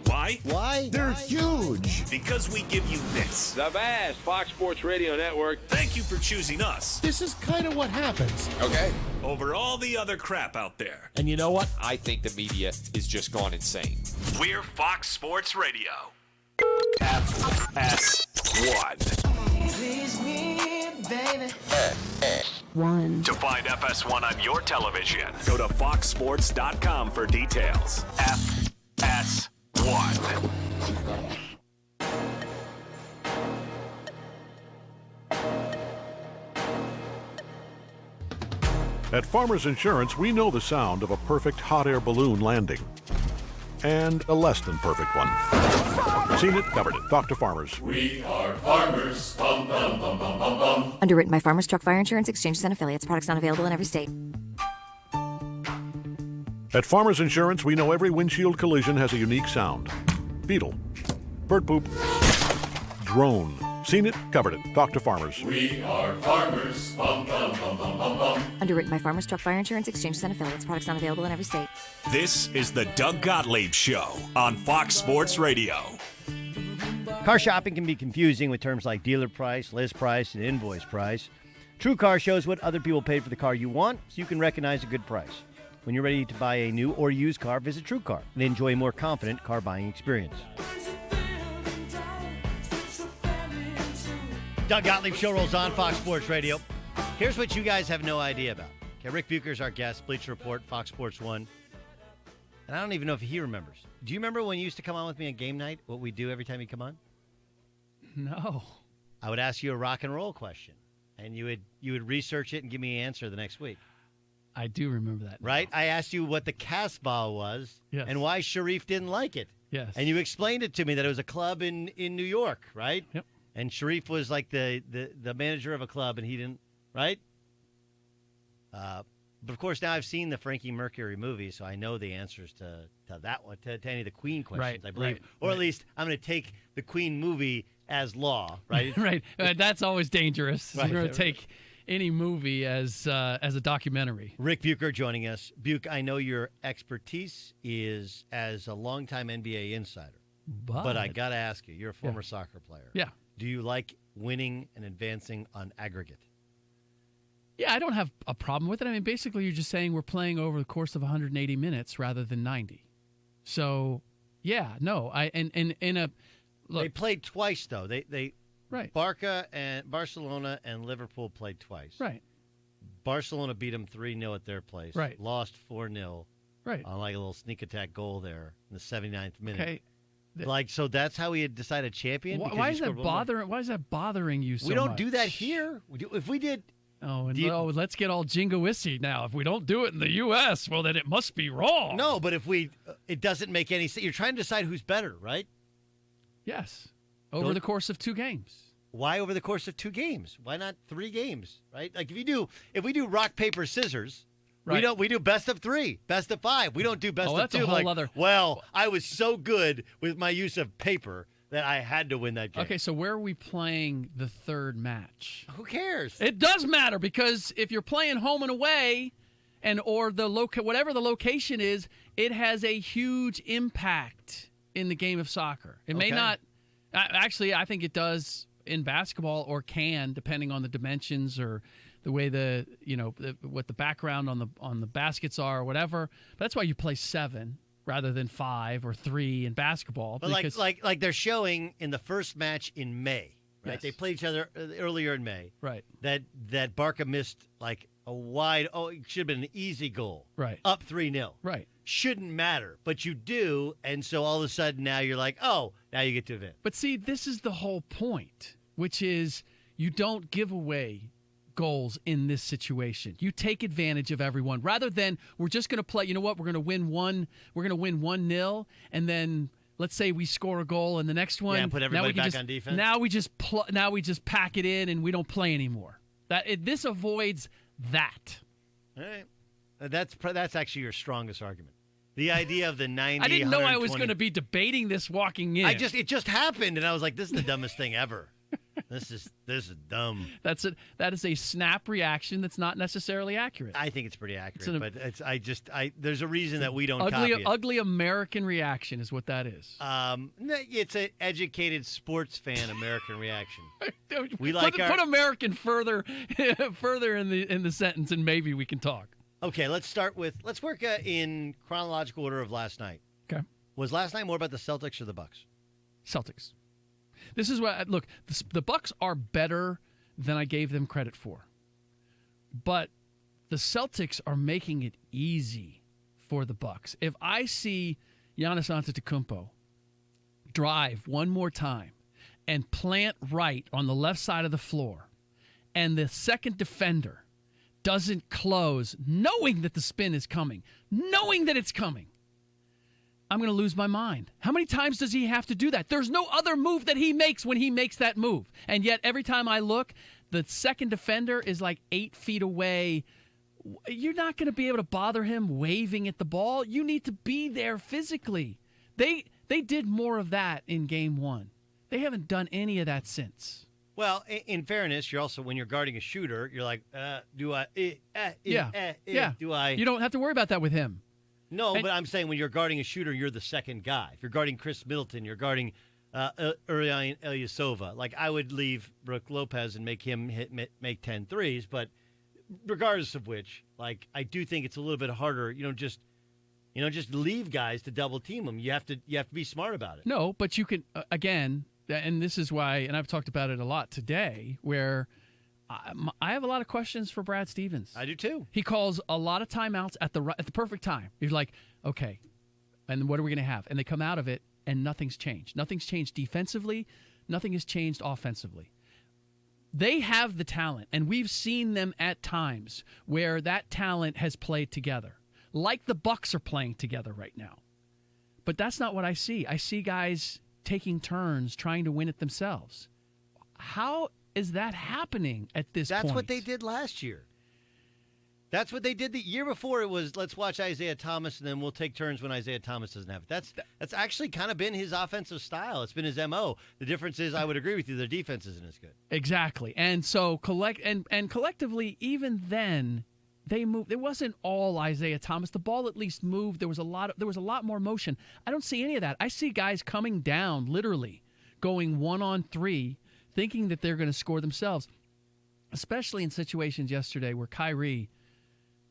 Why? Why? They're huge. Because we give you this. The vast Fox Sports Radio Network. Thank you for choosing us. This is kind of what happens. Okay. Over all the other crap out there. And you know what? I think the media is just gone insane. We're Fox Sports Radio. FS1. Please me, baby. One. To find FS1 on your television, go to foxsports.com for details. FS1. At Farmers Insurance, we know the sound of a perfect hot air balloon landing. And a less than perfect one. Seen it, covered it. Talk to Farmers. We are farmers. Bum, bum, bum, bum, bum, bum. Underwritten by Farmers Truck Fire Insurance Exchanges and Affiliates. Products not available in every state. At Farmers Insurance, we know every windshield collision has a unique sound. Beetle. Bird poop. Drone. Seen it, covered it. Talk to Farmers. We are farmers. Bum, bum, bum, bum, bum, bum. Underwritten by Farmers Truck Fire Insurance Exchanges and Affiliates. Products not available in every state. This is the Doug Gottlieb Show on Fox Sports Radio. Car shopping can be confusing with terms like dealer price, list price, and invoice price. True Car shows what other people paid for the car you want, so you can recognize a good price. When you're ready to buy a new or used car, visit True Car and enjoy a more confident car buying experience. Doug Gottlieb Show rolls on Fox Sports Radio. Here's what you guys have no idea about. Okay, Rick Bucher's our guest, Bleacher Report, Fox Sports 1. And I don't even know if he remembers. Do you remember when you used to come on with me on game night, what we do every time you come on? No. I would ask you a rock and roll question, and you would research it and give me an answer the next week. I do remember that. Right? I asked you what the Casbah was and why Sharif didn't like it. Yes. And you explained it to me that it was a club in New York, right? Yep. And Sharif was like the manager of a club, and he didn't, right? But, of course, now I've seen the Frankie Mercury movie, so I know the answers to that one, to any of the Queen questions, I believe. Or at least I'm going to take the Queen movie as law, right? Right. That's always dangerous. Right. We're going to take any movie as a documentary. Rick Bucher joining us. Buch, I know your expertise is as a longtime NBA insider. But I got to ask you, you're a former soccer player. Yeah. Do you like winning and advancing on aggregate? Yeah, I don't have a problem with it. I mean, basically, you're just saying we're playing over the course of 180 minutes rather than 90. So, yeah, no. Look, they played twice, though. They right. Barca and Barcelona and Liverpool played twice. Right. Barcelona beat them 3-0 at their place. Right. Lost 4-0. Right. On like a little sneak attack goal there in the 79th minute. Okay. So that's how he had decided champion? Why is that bothering? Why is that bothering you so much? We don't do that here. If we did. Let's get all jingoistic now. If we don't do it in the U.S., well, then it must be wrong. No, but if it doesn't make any sense. You're trying to decide who's better, right? Yes. Over the course of 2 games. Why over the course of 2 games? Why not 3 games, right? Like if we do rock, paper, scissors, Right. We do best of 3, best of 5. We don't do best of 2. That's a whole other. Well, I was so good with my use of paper that I had to win that game. Okay, so where are we playing the third match? Who cares? It does matter because if you're playing home and away, or whatever the location is, it has a huge impact in the game of soccer. It may not. Actually, I think it does in basketball, or can, depending on the dimensions or the way what the background on the baskets are or whatever. But that's why you play 7 rather than 5 or 3 in basketball. But like they're showing in the first match in May, right? Yes. They played each other earlier in May. Right. That Barca missed like a wide. Oh, it should have been an easy goal. Right. Up 3-0. Right. Shouldn't matter, but you do, and so all of a sudden now you're like, oh, now you get to event. But see, this is the whole point, which is you don't give away goals in this situation. You take advantage of everyone rather than we're just going to play. You know what? We're going to win 1-0, and then let's say we score a goal, and the next one, put everybody back on defense. Now we just pack it in, and we don't play anymore. This avoids that. All right. That's actually your strongest argument. The idea of the 90. I didn't know I was going to be debating this walking in. It just happened, and I was like, this is the dumbest thing ever. This is dumb. That is a snap reaction that's not necessarily accurate. I think it's pretty accurate, but there's a reason that we don't copy it. Ugly American reaction is what that is. It's an educated sports fan American reaction. Put American further in the sentence, and maybe we can talk. Okay, let's work in chronological order of last night. Okay. Was last night more about the Celtics or the Bucks? Celtics. This is what look. The Bucks are better than I gave them credit for, but the Celtics are making it easy for the Bucks. If I see Giannis Antetokounmpo drive one more time and plant right on the left side of the floor, and the second defender doesn't close, knowing that the spin is coming, knowing that it's coming, I'm going to lose my mind. How many times does he have to do that? There's no other move that he makes when he makes that move. And yet every time I look, the second defender is like 8 feet away. You're not going to be able to bother him waving at the ball. You need to be there physically. They did more of that in game 1. They haven't done any of that since. Well, in fairness, you're also, when you're guarding a shooter, you're like, do I? Do I? You don't have to worry about that with him. No, but I'm saying when you're guarding a shooter, you're the second guy. If you're guarding Chris Middleton, you're guarding Urian Ilyasova. Like, I would leave Brook Lopez and make him make 10 threes, but regardless of which, like, I do think it's a little bit harder. You don't just leave guys to double team them. You have to be smart about it. No, but you can again. And this is why, and I've talked about it a lot today, where I have a lot of questions for Brad Stevens. I do too. He calls a lot of timeouts at the perfect time. He's like, okay, and what are we going to have? And they come out of it, and nothing's changed. Nothing's changed defensively. Nothing has changed offensively. They have the talent, and we've seen them at times where that talent has played together, like the Bucks are playing together right now. But that's not what I see. I see guys taking turns trying to win it themselves. How is that happening at this point? That's what they did last year. That's what they did the year before. It was, let's watch Isaiah Thomas, and then we'll take turns when Isaiah Thomas doesn't have it. That's actually kind of been his offensive style. It's been his MO. The difference is, I would agree with you, their defense isn't as good. Exactly. And so collectively, even then, they moved. It wasn't all Isaiah Thomas. The ball at least moved. There was a lot more motion. I don't see any of that. I see guys coming down, literally going 1-on-3, thinking that they're going to score themselves, especially in situations yesterday where Kyrie,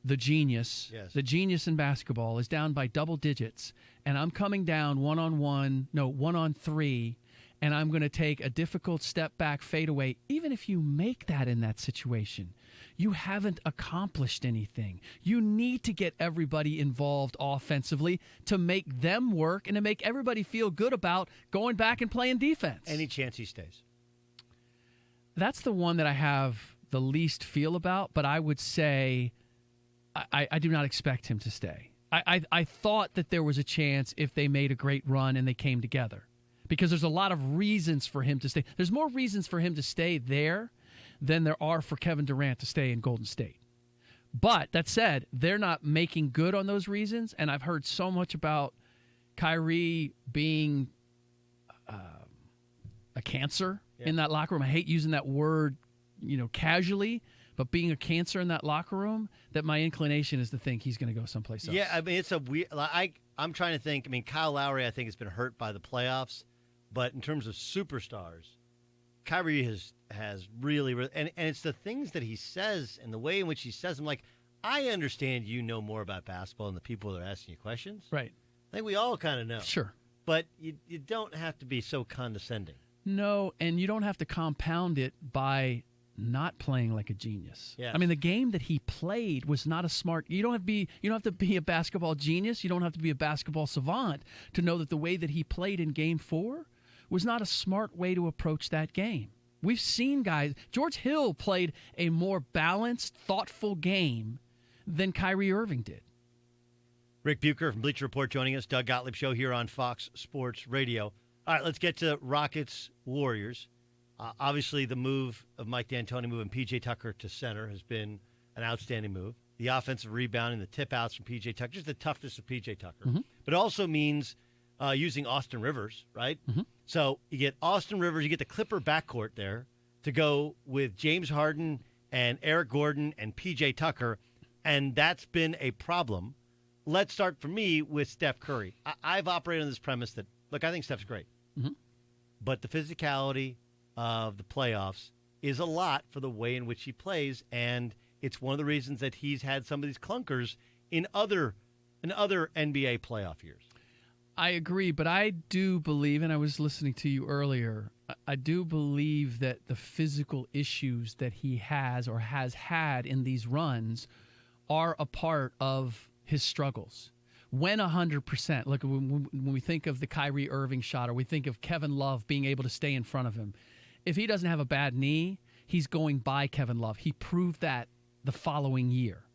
the genius in basketball, is down by double digits, and I'm coming down 1-on-3, and I'm going to take a difficult step back fadeaway. Even if you make that in that situation, you haven't accomplished anything. You need to get everybody involved offensively to make them work and to make everybody feel good about going back and playing defense. Any chance he stays? That's the one that I have the least feel about, but I would say I do not expect him to stay. I thought that there was a chance if they made a great run and they came together, because there's a lot of reasons for him to stay. There's more reasons for him to stay there than there are for Kevin Durant to stay in Golden State. But that said, they're not making good on those reasons, and I've heard so much about Kyrie being a cancer in that locker room. I hate using that word, casually, but being a cancer in that locker room, that my inclination is to think he's going to go someplace else. Yeah, I mean, it's a weird. I'm trying to think. I mean, Kyle Lowry, I think, has been hurt by the playoffs, but in terms of superstars, Kyrie has really, and it's the things that he says and the way in which he says them. Like, I understand you know more about basketball than the people that are asking you questions. Right. I think we all kind of know. Sure. But you don't have to be so condescending. No, and you don't have to compound it by not playing like a genius. Yes. I mean, the game that he played was not a smart. You don't have to be a basketball genius. You don't have to be a basketball savant to know that the way that he played in Game 4 was not a smart way to approach that game. We've seen guys. George Hill played a more balanced, thoughtful game than Kyrie Irving did. Rick Bucher from Bleacher Report joining us. Doug Gottlieb Show here on Fox Sports Radio. All right, let's get to Rockets-Warriors. Obviously, the move of Mike D'Antoni moving P.J. Tucker to center has been an outstanding move. The offensive rebounding, the tip-outs from P.J. Tucker, just the toughness of P.J. Tucker. Mm-hmm. But it also means using Austin Rivers, right? Mm-hmm. So you get Austin Rivers, you get the Clipper backcourt there to go with James Harden and Eric Gordon and P.J. Tucker, and that's been a problem. Let's start, for me, with Steph Curry. I've operated on this premise that, look, I think Steph's great. Mm-hmm. But the physicality of the playoffs is a lot for the way in which he plays, and it's one of the reasons that he's had some of these clunkers in other NBA playoff years. I agree, but I do believe, and I was listening to you earlier, I do believe that the physical issues that he has or has had in these runs are a part of his struggles. When 100%, look, when we think of the Kyrie Irving shot, or we think of Kevin Love being able to stay in front of him, if he doesn't have a bad knee, he's going by Kevin Love. He proved that the following year.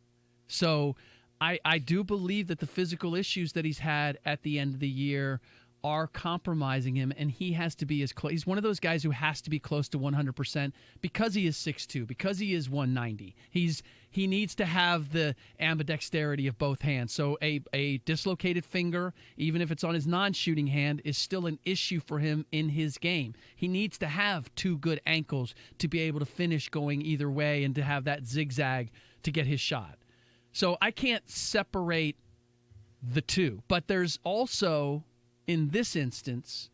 So I do believe that the physical issues that he's had at the end of the year are compromising him, and he has to be as close. He's one of those guys who has to be close to 100% because he is 6'2", because he is 190. He needs to have the ambidexterity of both hands. So a dislocated finger, even if it's on his non-shooting hand, is still an issue for him in his game. He needs to have two good ankles to be able to finish going either way and to have that zigzag to get his shot. So I can't separate the two. But there's also, in this instance,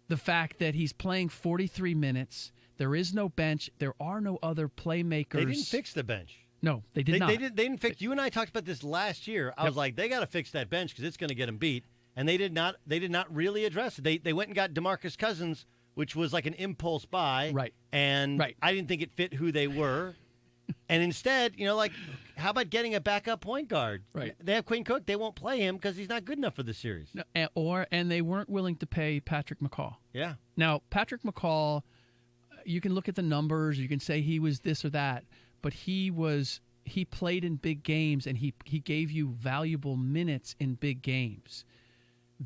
the fact that he's playing 43 minutes. There is no bench. There are no other playmakers. They didn't fix the bench. No, they did not. They didn't fix. You and I talked about this last year. I was like, they got to fix that bench because it's going to get them beat. And they did not. They did not really address it. They went and got DeMarcus Cousins, which was like an impulse buy. Right. And I didn't think it fit who they were. And instead, how about getting a backup point guard? Right. They have Quinn Cook. They won't play him because he's not good enough for the series. No, and they weren't willing to pay Patrick McCaw. Yeah. Now, Patrick McCaw, you can look at the numbers. You can say he was this or that, but he played in big games, and he gave you valuable minutes in big games.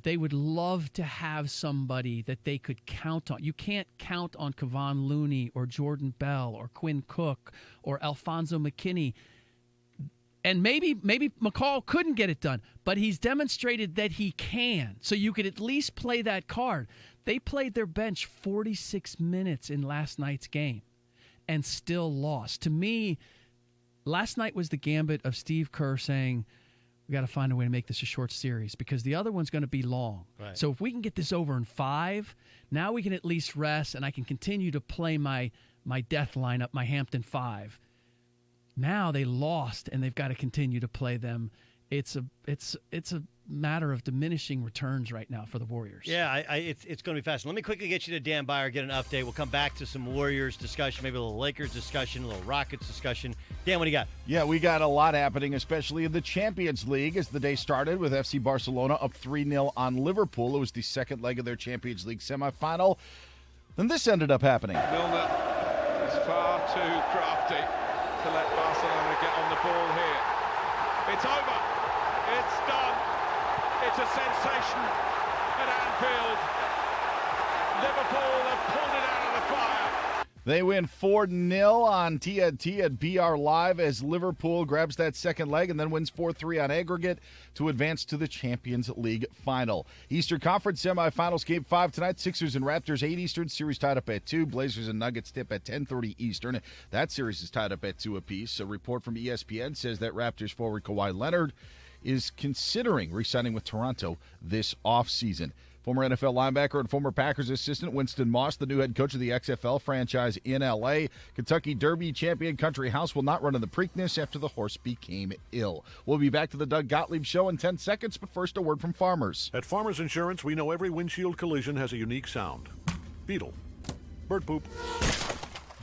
They would love to have somebody that they could count on. You can't count on Kevon Looney or Jordan Bell or Quinn Cook or Alfonso McKinney. And maybe McCall couldn't get it done, but he's demonstrated that he can. So you could at least play that card. They played their bench 46 minutes in last night's game and still lost. To me, last night was the gambit of Steve Kerr saying, we got to find a way to make this a short series because the other one's going to be long. Right. So if we can get this over in 5, now we can at least rest, and I can continue to play my death lineup, my Hampton 5. Now they lost, and they've got to continue to play them. It's a matter of diminishing returns right now for the Warriors. Yeah, it's going to be fast. Let me quickly get you to Dan Byer, get an update. We'll come back to some Warriors discussion, maybe a little Lakers discussion, a little Rockets discussion. Dan, what do you got? Yeah, we got a lot happening, especially in the Champions League as the day started with FC Barcelona up 3-0 on Liverpool. It was the second leg of their Champions League semifinal. Then this ended up happening. Milner is far too crafty to let Barcelona get on the ball here. It's over. It's done. It's a sensation at Anfield. Liverpool have pulled it out of the fire. They win 4-0 on TNT at BR Live as Liverpool grabs that second leg and then wins 4-3 on aggregate to advance to the Champions League final. Eastern Conference semifinals, Game 5 tonight. Sixers and Raptors, 8 Eastern. Series tied up at 2. Blazers and Nuggets tip at 10:30 Eastern. That series is tied up at 2 apiece. A report from ESPN says that Raptors forward Kawhi Leonard is considering re-signing with Toronto this offseason. Former NFL linebacker and former Packers assistant Winston Moss, the new head coach of the XFL franchise in L.A. Kentucky Derby champion Country House will not run in the Preakness after the horse became ill. We'll be back to the Doug Gottlieb Show in 10 seconds, but first a word from Farmers. At Farmers Insurance, we know every windshield collision has a unique sound. Beetle. Bird poop.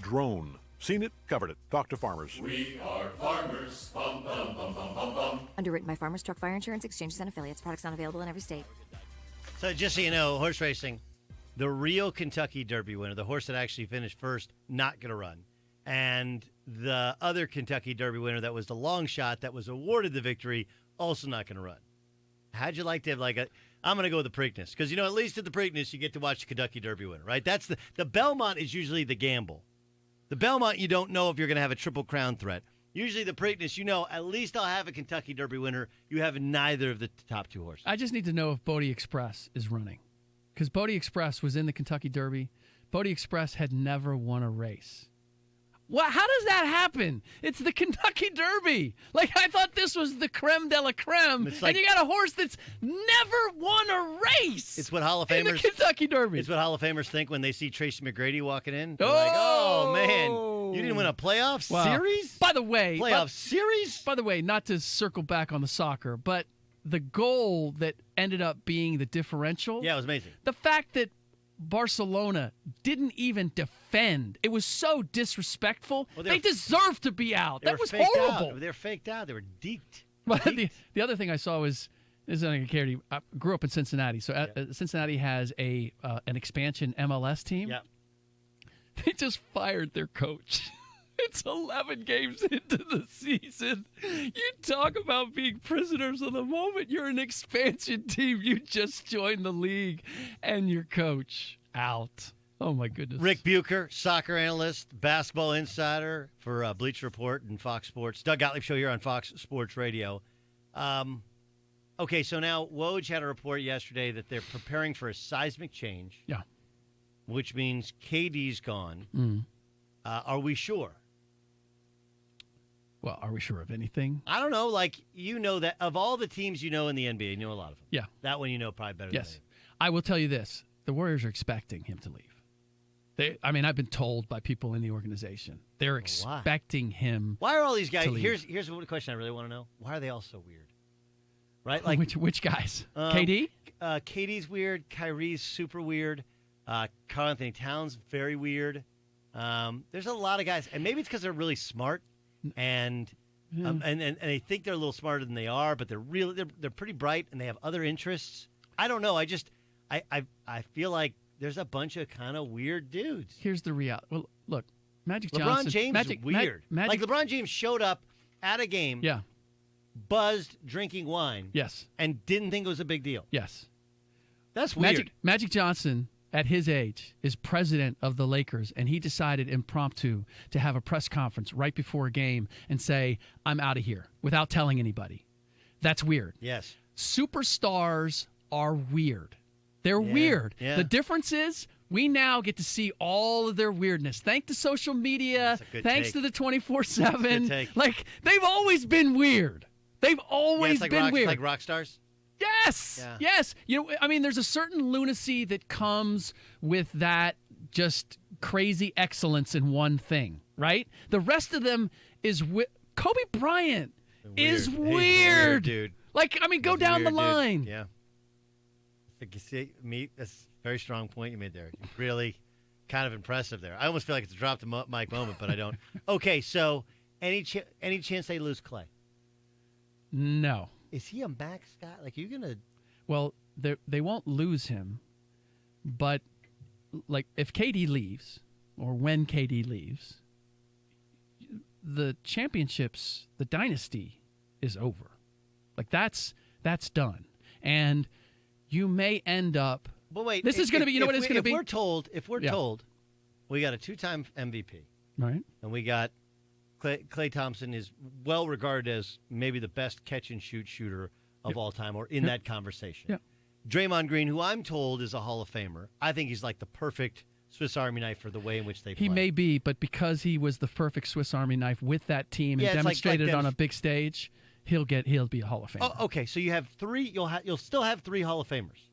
Drone. Seen it, covered it. Talk to Farmers. We are farmers. Bum, bum, bum, bum, bum, bum. Underwritten by Farmers Truck Fire Insurance Exchanges and Affiliates. Products not available in every state. So just so you know, horse racing, the real Kentucky Derby winner, the horse that actually finished first, not going to run. And the other Kentucky Derby winner that was the long shot that was awarded the victory, also not going to run. How'd you like to have I'm going to go with the Preakness. Because, at least at the Preakness, you get to watch the Kentucky Derby winner, right? That's the Belmont is usually the gamble. The Belmont, you don't know if you're going to have a Triple Crown threat. Usually the Preakness, at least I'll have a Kentucky Derby winner. You have neither of the top two horses. I just need to know if Bodie Express is running. Because Bodie Express was in the Kentucky Derby. Bodie Express had never won a race. Well, how does that happen? It's the Kentucky Derby. I thought this was the creme de la creme. And you got a horse that's never won a race. It's what Hall of Famers. In the Kentucky Derby. It's what Hall of Famers think when they see Tracy McGrady walking in. They're like, oh, man, you didn't win a playoff series? By the way. Series? By the way, not to circle back on the soccer, but the goal that ended up being the differential. Yeah, it was amazing. The fact that Barcelona didn't even defend. It was so disrespectful. Well, they deserved to be out. That was horrible. They were faked out. They were deked. But the other thing I saw was, this is not going to care to you. I grew up in Cincinnati, so Cincinnati has an expansion MLS team. Yeah. They just fired their coach. It's 11 games into the season. You talk about being prisoners of the moment. You're an expansion team. You just joined the league, and your coach out. Oh, my goodness. Rick Bucher, soccer analyst, basketball insider for Bleacher Report and Fox Sports. Doug Gottlieb Show here on Fox Sports Radio. Okay, so now Woj had a report yesterday that they're preparing for a seismic change. Yeah. Which means KD's gone. Mm. Are we sure? Well, are we sure of anything? I don't know. That of all the teams in the NBA, you know a lot of them. Yeah. That one probably better than me. Yes. I will tell you this. The Warriors are expecting him to leave. I've been told by people in the organization. They're expecting him. Why are all these guys? to leave. Here's what question I really want to know. Why are they all so weird? Right? Which guys? KD? KD's weird. Kyrie's super weird. Karl Anthony Towns, very weird. There's a lot of guys, and maybe it's because they're really smart. And they think they're a little smarter than they are, but they're pretty bright and they have other interests. I don't know. I feel like there's a bunch of kind of weird dudes. Here's the reality. Well, look, Magic LeBron Johnson. James is weird. Magic, LeBron James showed up at a game, buzzed, drinking wine, and didn't think it was a big deal. Yes, that's weird. Magic Johnson, at his age, is president of the Lakers, and he decided impromptu to have a press conference right before a game and say, I'm out of here, without telling anybody. That's weird. Yes. Superstars are weird. They're weird. Yeah. The difference is we now get to see all of their weirdness. Thanks to social media, thanks to the 24/7. They've always been weird. They've always been weird. Like rock stars? Yes. Yeah. Yes. There's a certain lunacy that comes with that just crazy excellence in one thing, right? The rest of them is Kobe Bryant is weird. Dude. Go down the line. Dude. Yeah. You see, that's a very strong point you made there. Really kind of impressive there. I almost feel like it's a drop the mic moment, but I don't. Okay, so any chance they lose Clay? No. Is he a max guy? Are you going to... Well, they won't lose him, but, if KD leaves, or when KD leaves, the championships, the dynasty is over. That's done. And you may end up... But wait, this is going to be... You know what it's going to be? If we're told We got a 2-time MVP. Right. And we got Klay Thompson is well regarded as maybe the best catch-and-shoot shooter of all time, or in that conversation. Yeah. Draymond Green, who I'm told is a Hall of Famer, I think he's like the perfect Swiss Army knife for the way in which they play. He may be, but because he was the perfect Swiss Army knife with that team and demonstrated it on a big stage, he'll be a Hall of Famer. Oh, okay, so you have 3. You'll still have 3 Hall of Famers.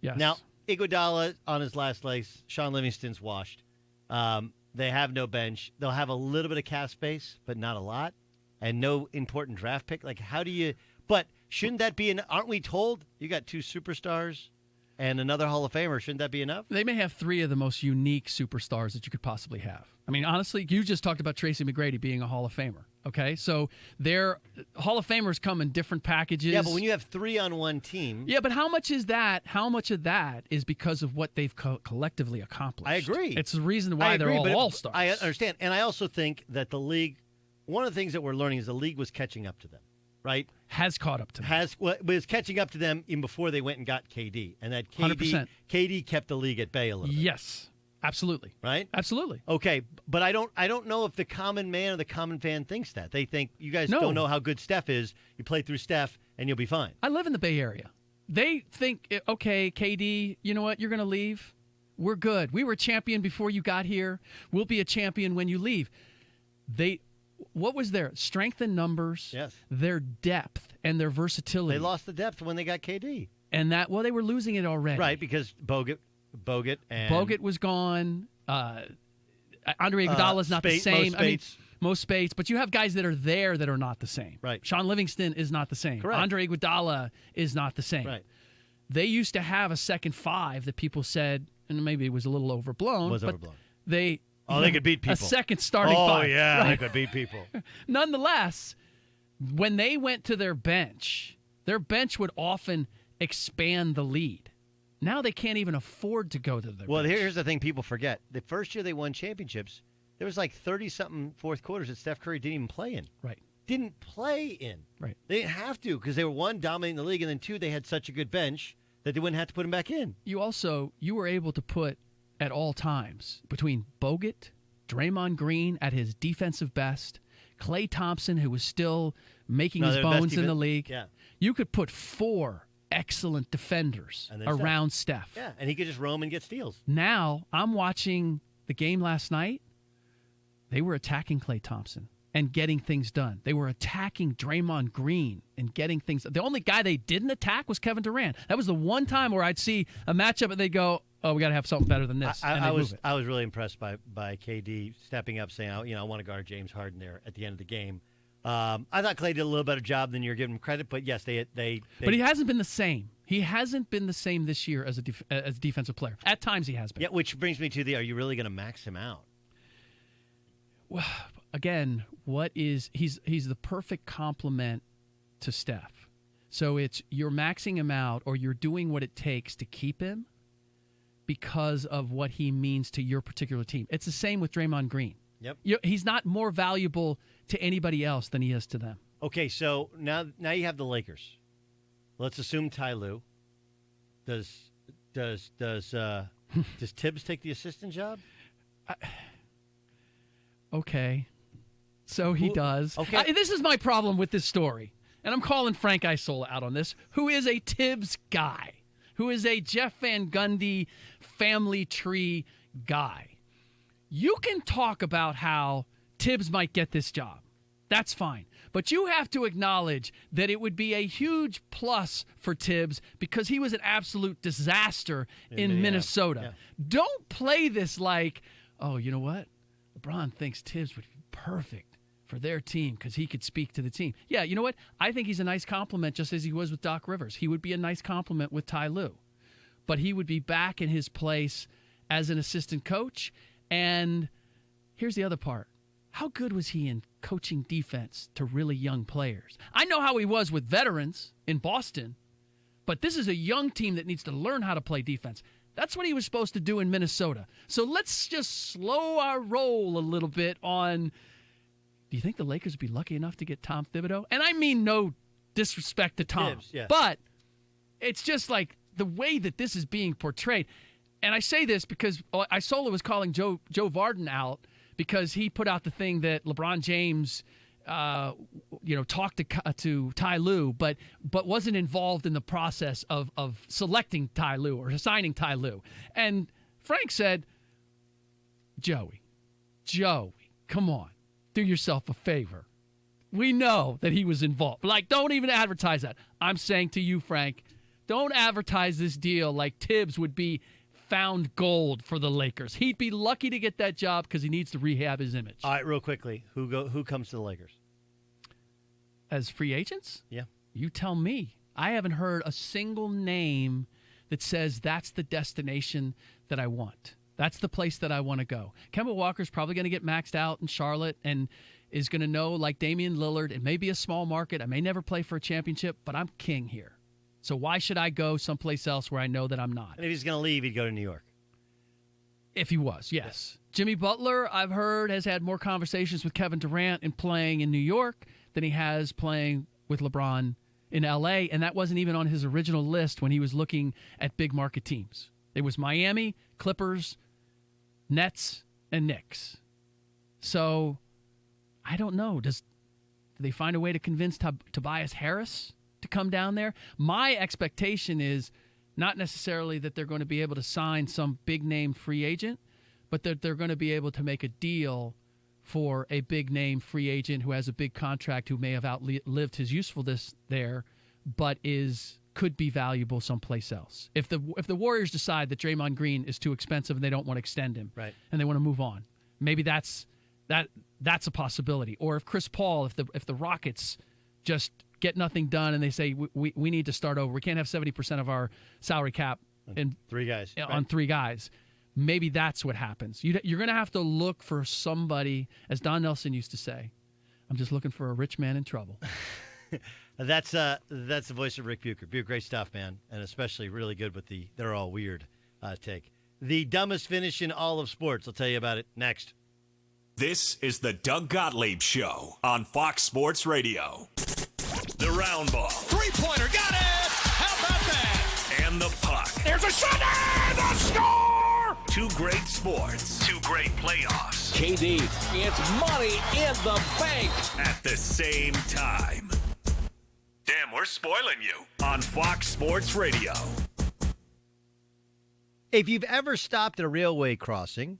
Yes. Now, Iguodala on his last legs. Sean Livingston's washed. They have no bench. They'll have a little bit of cap space, but not a lot, and no important draft pick. Like, how do you? But shouldn't that be? Aren't we told you got 2 superstars and another Hall of Famer? Shouldn't that be enough? They may have 3 of the most unique superstars that you could possibly have. I mean, honestly, you just talked about Tracy McGrady being a Hall of Famer. Okay, so their Hall of Famers come in different packages. Yeah, but when you have 3 on one team. Yeah, but how much is that? How much of that is because of what they've collectively accomplished? I agree. It's the reason why they're all stars. I understand, and I also think that the league. One of the things that we're learning is the league was catching up to them, right? Has caught up to them. Was catching up to them even before they went and got KD, and that 100%. KD kept the league at bay a little bit. Yes. Absolutely. Right? Absolutely. Okay, but I don't know if the common man or the common fan thinks that. They think you guys don't know how good Steph is. You play through Steph and you'll be fine. I live in the Bay Area. They think, okay, KD, you know what? You're going to leave. We're good. We were a champion before you got here. We'll be a champion when you leave. What was their strength in numbers? Yes. Their depth and their versatility. They lost the depth when they got KD. And they were losing it already. Right, because Bogut was gone. Andre Iguodala's not the same. Most Spates, but you have guys that are there that are not the same. Right. Sean Livingston is not the same. Correct. Andre Iguodala is not the same. Right. They used to have a second 5 that people said, and maybe it was a little overblown. Overblown. They could beat people. A second starting 5. Oh yeah, right? They could beat people. Nonetheless, when they went to their bench would often expand the lead. Now they can't even afford to go to their bench. Here's the thing people forget. The first year they won championships, there was like 30-something fourth quarters that Steph Curry didn't even play in. Right. Didn't play in. Right. They didn't have to because they were, 1, dominating the league, and then 2, they had such a good bench that they wouldn't have to put him back in. You were able to put at all times between Bogut, Draymond Green at his defensive best, Klay Thompson, who was still making his bones in the league. Yeah. You could put 4 excellent defenders around Steph. Yeah, and he could just roam and get steals. Now, I'm watching the game last night. They were attacking Klay Thompson and getting things done. They were attacking Draymond Green and getting things done. The only guy they didn't attack was Kevin Durant. That was the one time where I'd see a matchup and they'd go, oh, we got to have something better than this. I was really impressed by KD stepping up, saying, I want to guard James Harden there at the end of the game. I thought Klay did a little better job than you're giving him credit, but yes, they. But he hasn't been the same. He hasn't been the same this year as a defensive player. At times he has been. Yeah, which brings me to are you really going to max him out? Well, again, he's the perfect complement to Steph. So it's you're maxing him out or you're doing what it takes to keep him because of what he means to your particular team. It's the same with Draymond Green. Yep. He's not more valuable to anybody else than he is to them. Okay, so now you have the Lakers. Let's assume Ty Lue. Does Tibbs take the assistant job? Okay. So he does. Okay. This is my problem with this story. And I'm calling Frank Isola out on this, who is a Tibbs guy, who is a Jeff Van Gundy family tree guy. You can talk about how Tibbs might get this job. That's fine. But you have to acknowledge that it would be a huge plus for Tibbs because he was an absolute disaster in Minnesota. Yeah. Don't play this like, oh, you know what? LeBron thinks Tibbs would be perfect for their team because he could speak to the team. Yeah, you know what? I think he's a nice compliment just as he was with Doc Rivers. He would be a nice compliment with Ty Lue. But he would be back in his place as an assistant coach. And here's the other part. How good was he in coaching defense to really young players? I know how he was with veterans in Boston, but this is a young team that needs to learn how to play defense. That's what he was supposed to do in Minnesota. So let's just slow our roll a little bit on, do you think the Lakers would be lucky enough to get Tom Thibodeau? And I mean no disrespect to Tom, Tibbs, yeah. but it's just like the way that this is being portrayed. And I say this because Isola was calling Joe Varden out because he put out the thing that LeBron James, talked to Ty Lue, but wasn't involved in the process of selecting Ty Lue or assigning Ty Lue. And Frank said, Joey, come on, do yourself a favor. We know that he was involved. Like, don't even advertise that. I'm saying to you, Frank, don't advertise this deal like Tibbs would be found gold for the Lakers. He'd be lucky to get that job because he needs to rehab his image. All right, real quickly, who comes to the Lakers? As free agents? Yeah. You tell me. I haven't heard a single name that says that's the destination that I want. That's the place that I want to go. Kemba Walker's probably going to get maxed out in Charlotte and is going to know, like Damian Lillard, it may be a small market. I may never play for a championship, but I'm king here. So why should I go someplace else where I know that I'm not? And if he's going to leave, he'd go to New York. If he was, yes. Jimmy Butler, I've heard, has had more conversations with Kevin Durant in playing in New York than he has playing with LeBron in L.A., and that wasn't even on his original list when he was looking at big market teams. It was Miami, Clippers, Nets, and Knicks. So I don't know. Do they find a way to convince Tobias Harris to come down there? My expectation is not necessarily that they're going to be able to sign some big-name free agent, but that they're going to be able to make a deal for a big-name free agent who has a big contract, who may have outlived his usefulness there, but could be valuable someplace else. If the Warriors decide that Draymond Green is too expensive and they don't want to extend him, right, and they want to move on, maybe that's a possibility. Or if Chris Paul, if the Rockets just get nothing done and they say we need to start over, we can't have 70% of our salary cap in 3 guys on 3 guys. Maybe that's what happens. You're going to have to look for somebody, as Don Nelson used to say, I'm just looking for a rich man in trouble. That's the voice of Rick Bucher. Bucher, great stuff, man, and especially really good with the "they're all weird" take. The dumbest finish in all of sports. I'll tell you about it next. This is the Doug Gottlieb Show on Fox Sports Radio. The round ball. Three-pointer, got it! How about that? And the puck. There's a shot, and the score! 2 great sports, 2 great playoffs. KD, it's money in the bank. At the same time. Damn, we're spoiling you on Fox Sports Radio. If you've ever stopped at a railway crossing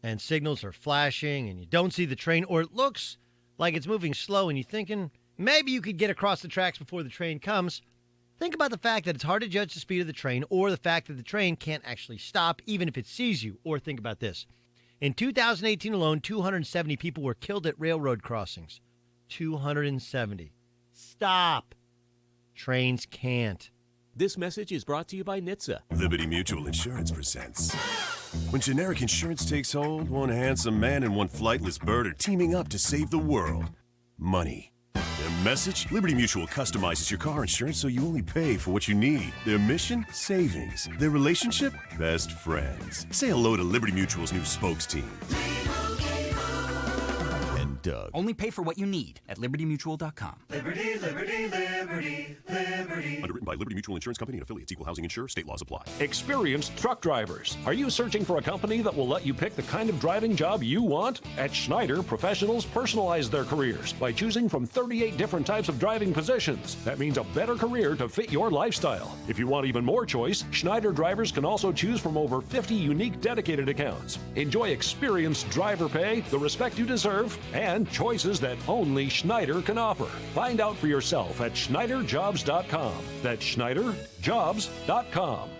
and signals are flashing and you don't see the train, or it looks like it's moving slow and you're thinking maybe you could get across the tracks before the train comes, think about the fact that it's hard to judge the speed of the train, or the fact that the train can't actually stop even if it sees you. Or think about this. In 2018 alone, 270 people were killed at railroad crossings. 270. Stop. Trains can't. This message is brought to you by NHTSA. Liberty Mutual Insurance presents. When generic insurance takes hold, one handsome man and one flightless bird are teaming up to save the world. Money. Their message? Liberty Mutual customizes your car insurance so you only pay for what you need. Their mission? Savings. Their relationship? Best friends. Say hello to Liberty Mutual's new spokes team. Doug. Only pay for what you need at libertymutual.com. Liberty, liberty, liberty, liberty. Underwritten by Liberty Mutual Insurance Company and affiliates. Equal housing insurer. State laws apply. Experienced truck drivers. Are you searching for a company that will let you pick the kind of driving job you want? At Schneider, professionals personalize their careers by choosing from 38 different types of driving positions. That means a better career to fit your lifestyle. If you want even more choice, Schneider drivers can also choose from over 50 unique dedicated accounts. Enjoy experienced driver pay, the respect you deserve, and choices that only Schneider can offer. Find out for yourself at SchneiderJobs.com. That's SchneiderJobs.com.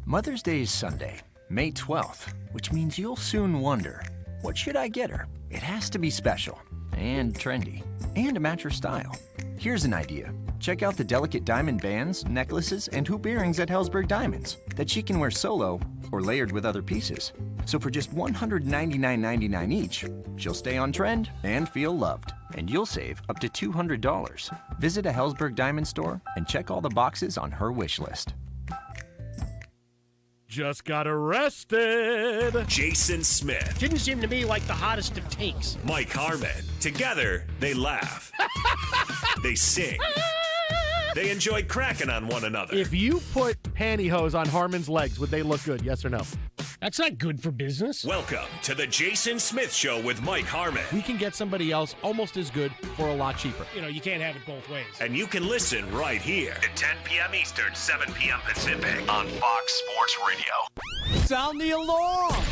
Mother's Day is Sunday, May 12th, which means you'll soon wonder, what should I get her? It has to be special and trendy and a match her style. Here's an idea. Check out the delicate diamond bands, necklaces, and hoop earrings at Helzberg Diamonds that she can wear solo or layered with other pieces. So for just $199.99 each, she'll stay on trend and feel loved. And you'll save up to $200. Visit a Helzberg Diamond store and check all the boxes on her wish list. Just got arrested. Jason Smith. Didn't seem to me like the hottest of takes. Mike Harmon. Together, they laugh. They sing. They enjoy cracking on one another. If you put pantyhose on Harmon's legs, would they look good? Yes or no? That's not good for business. Welcome to the Jason Smith Show with Mike Harmon. We can get somebody else almost as good for a lot cheaper. You know, you can't have it both ways. And you can listen right here at 10 p.m. Eastern, 7 p.m. Pacific on Fox Sports Radio. Sound the alarm!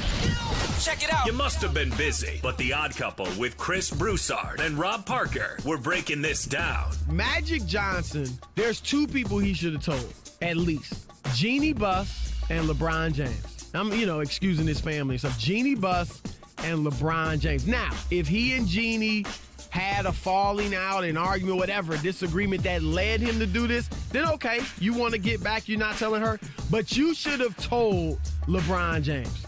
Check it out. You must have been busy, but The Odd Couple with Chris Broussard and Rob Parker were breaking this down. Magic Johnson, there's two people he should have told, at least. Jeannie Buss and LeBron James. I'm, excusing his family. So Jeannie Buss and LeBron James. Now, if he and Jeannie had a falling out, an argument, whatever, disagreement that led him to do this, then okay, you want to get back, you're not telling her. But you should have told LeBron James.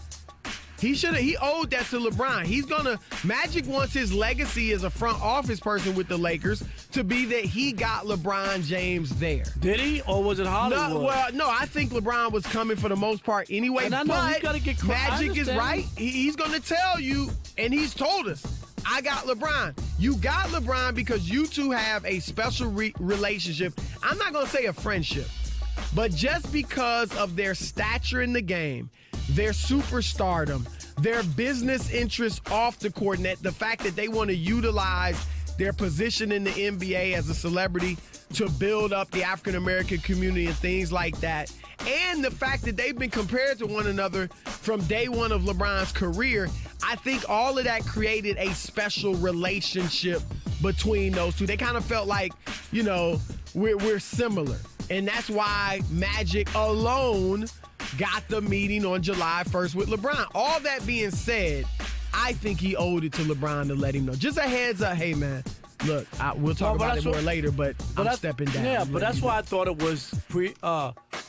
He owed that to LeBron. Magic wants his legacy as a front office person with the Lakers to be that he got LeBron James there. Did he? Or was it Hollywood? No, I think LeBron was coming for the most part anyway. And I know he's gotta get Magic is right. He's going to tell you, and he's told us, I got LeBron. You got LeBron because you two have a special relationship. I'm not going to say a friendship, but just because of their stature in the game, their superstardom, their business interests off the court, and the fact that they want to utilize their position in the NBA as a celebrity to build up the African-American community and things like that, and the fact that they've been compared to one another from day one of LeBron's career, I think all of that created a special relationship between those two. They kind of felt like, we're similar. And that's why Magic alone got the meeting on July 1st with LeBron. All that being said, I think he owed it to LeBron to let him know. Just a heads up, hey, man, look, we'll talk about it more later, but I'm stepping down. Yeah, but that's why I thought it was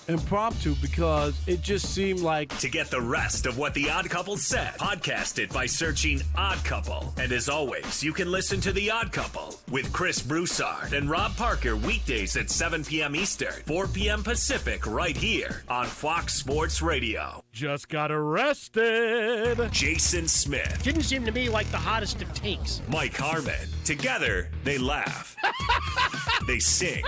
impromptu, because it just seemed like... To get the rest of what The Odd Couple said, podcast it by searching Odd Couple. And as always, you can listen to The Odd Couple with Chris Broussard and Rob Parker weekdays at 7 p.m. Eastern, 4 p.m. Pacific, right here on Fox Sports Radio. Just got arrested. Jason Smith. Didn't seem to me like the hottest of takes. Mike Harmon. Together, they laugh. They sing.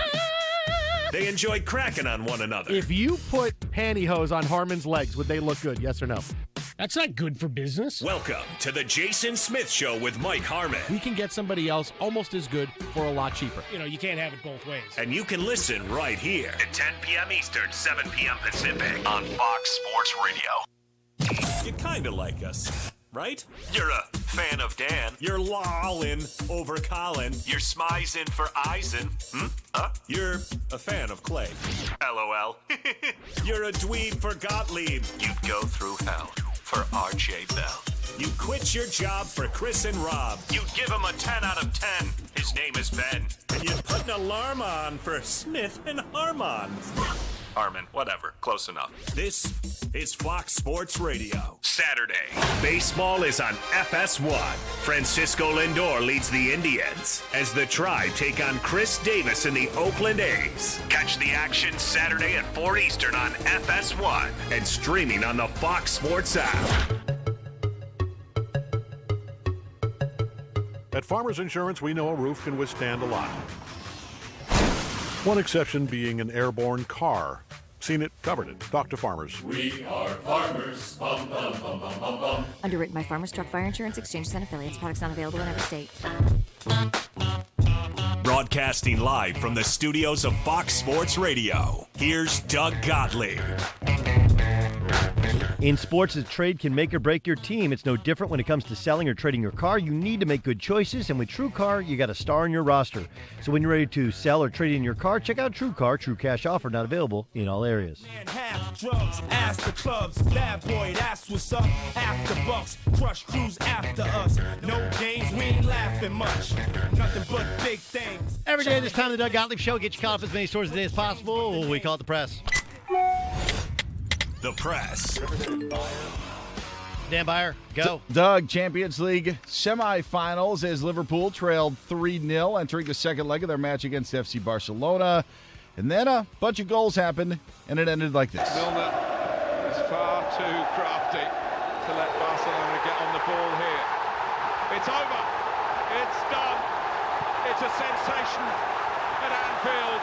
They enjoy cracking on one another. If you put pantyhose on Harmon's legs, would they look good? Yes or no? That's not good for business. Welcome to the Jason Smith Show with Mike Harmon. We can get somebody else almost as good for a lot cheaper. You know, you can't have it both ways. And you can listen right here at 10 p.m. Eastern, 7 p.m. Pacific on Fox Sports Radio. You kind of like us, right? You're a fan of Dan. You're lolling over Colin. You're smizing for Eisen. You're a fan of Clay. LOL. You're a dweeb for Gottlieb. You'd go through hell for RJ Bell. You quit your job for Chris and Rob. You'd give him a 10 out of 10. His name is Ben. And you'd put an alarm on for Smith and Harmon. Harmon, whatever. Close enough. This is Fox Sports Radio. Saturday, baseball is on FS1. Francisco Lindor leads the Indians as the Tribe take on Chris Davis and the Oakland A's. Catch the action Saturday at 4 Eastern on FS1 and streaming on the Fox Sports app. At Farmers Insurance, we know a roof can withstand a lot. One exception being an airborne car. Seen it, covered it. Talk to Farmers. We are Farmers. Bum, bum, bum, bum, bum, bum. Underwritten by Farmers Truck Fire Insurance Exchanges and Affiliates. Products not available in every state. Broadcasting live from the studios of Fox Sports Radio, here's Doug Gottlieb. In sports, a trade can make or break your team. It's no different when it comes to selling or trading your car. You need to make good choices, and with TrueCar, you got a star in your roster. So when you're ready to sell or trade in your car, check out TrueCar. True cash offer not available in all areas. Man, half drugs, ask the clubs. Bad boy, that's what's up. After bucks, crush crews after us. No games, we ain't laughing much. Nothing but big things. Every day this time, the Doug Gottlieb Show. Get you caught up as many stories today as possible. We call it the press. The press. Dan Byer, go. Doug, Champions League semifinals as Liverpool trailed 3-0 entering the second leg of their match against FC Barcelona. And then a bunch of goals happened, and it ended like this. Milner is far too crafty to let Barcelona get on the ball here. It's over. It's done. It's a sensation at Anfield.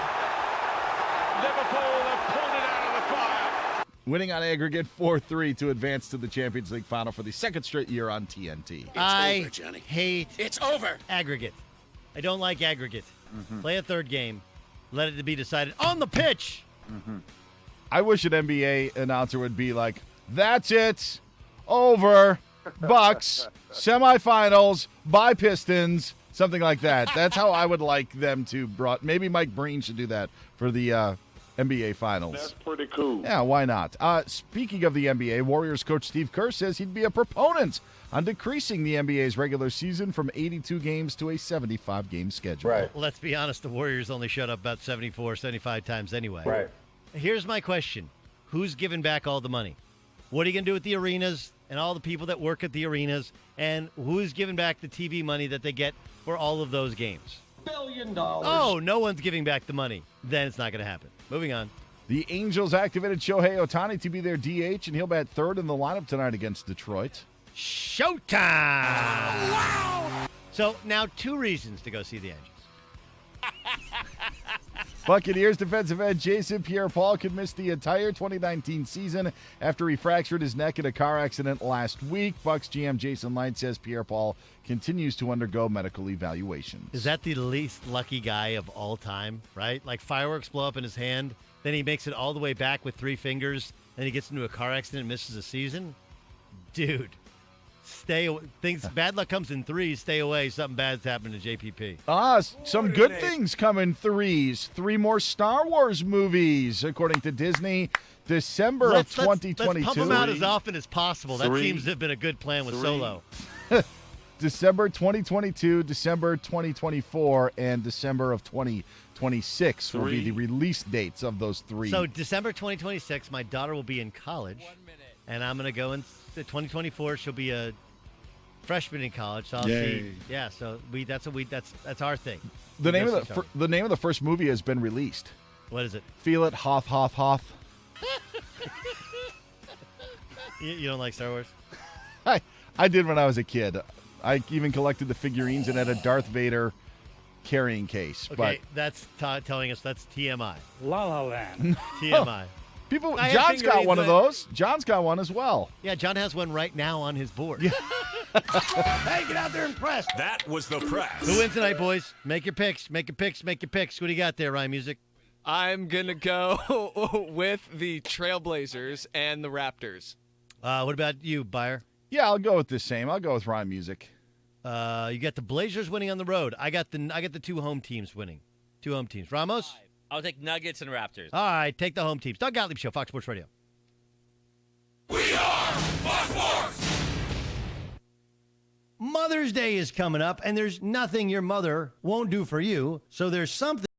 Liverpool have pulled it out of the fire. Winning on aggregate 4-3 to advance to the Champions League final for the second straight year on TNT. I hate It's over. aggregate. I don't like aggregate. Play a third game. Let it be decided on the pitch. I wish an NBA announcer would be like, that's it. Over. Bucks. Semifinals. By Pistons. Something like that. That's how I would like them to maybe Mike Breen should do that for the NBA Finals. That's pretty cool. Yeah, why not? Speaking of the NBA, Warriors coach Steve Kerr says he'd be a proponent on decreasing the NBA's regular season from 82 games to a 75-game schedule. Well, let's be honest, the Warriors only showed up about 74, 75 times anyway. Right. Here's my question. Who's giving back all the money? What are you going to do with the arenas and all the people that work at the arenas? And who's giving back the TV money that they get for all of those games? $1 billion. Oh, no one's giving back the money. Then it's not going to happen. Moving on. The Angels activated Shohei Ohtani to be their DH, and he'll bat third in the lineup tonight against Detroit. Showtime! Wow! So now 2 reasons to go see the Angels. Buccaneers defensive end Jason Pierre-Paul could miss the entire 2019 season after he fractured his neck in a car accident last week. Bucs GM Jason Light says Pierre-Paul continues to undergo medical evaluations. Is that the least lucky guy of all time, right? Like fireworks blow up in his hand, then he makes it all the way back with 3 fingers, then he gets into a car accident and misses a season? Dude. Stay away. Bad luck comes in 3s. Stay away. Something bad's happening to JPP. Some good things come in 3s. 3 more Star Wars movies, according to Disney. December of 2022. Let's pump them out as often as possible. That 3. seems to have been a good plan with 3. Solo. December 2022, December 2024, and December of 2026 will be the release dates of those 3. So December 2026, my daughter will be in college, and I'm going to go in 2024. She'll be a freshman in college. So I'll see. Yeah. So that's our thing. The name of the first movie has been released. What is it? Feel It, Hoth, Hoth, Hoth. You don't like Star Wars? I did when I was a kid. I even collected the figurines and had a Darth Vader carrying case. Okay, that's telling us that's TMI. La La Land. TMI. John's got one of those. John's got one as well. Yeah, John has one right now on his board. Hey, get out there and press. That was the press. Who wins tonight, boys? Make your picks. Make your picks. Make your picks. What do you got there, Ryan Music? I'm going to go with the Trailblazers and the Raptors. What about you, Buyer? Yeah, I'll go with the same. I'll go with Ryan Music. You got the Blazers winning on the road. I got the 2 home teams winning. 2 home teams. Ramos? I'll take Nuggets and Raptors. All right, take the home teams. Doug Gottlieb Show, Fox Sports Radio. We are Fox Sports. Mother's Day is coming up, and there's nothing your mother won't do for you, so there's something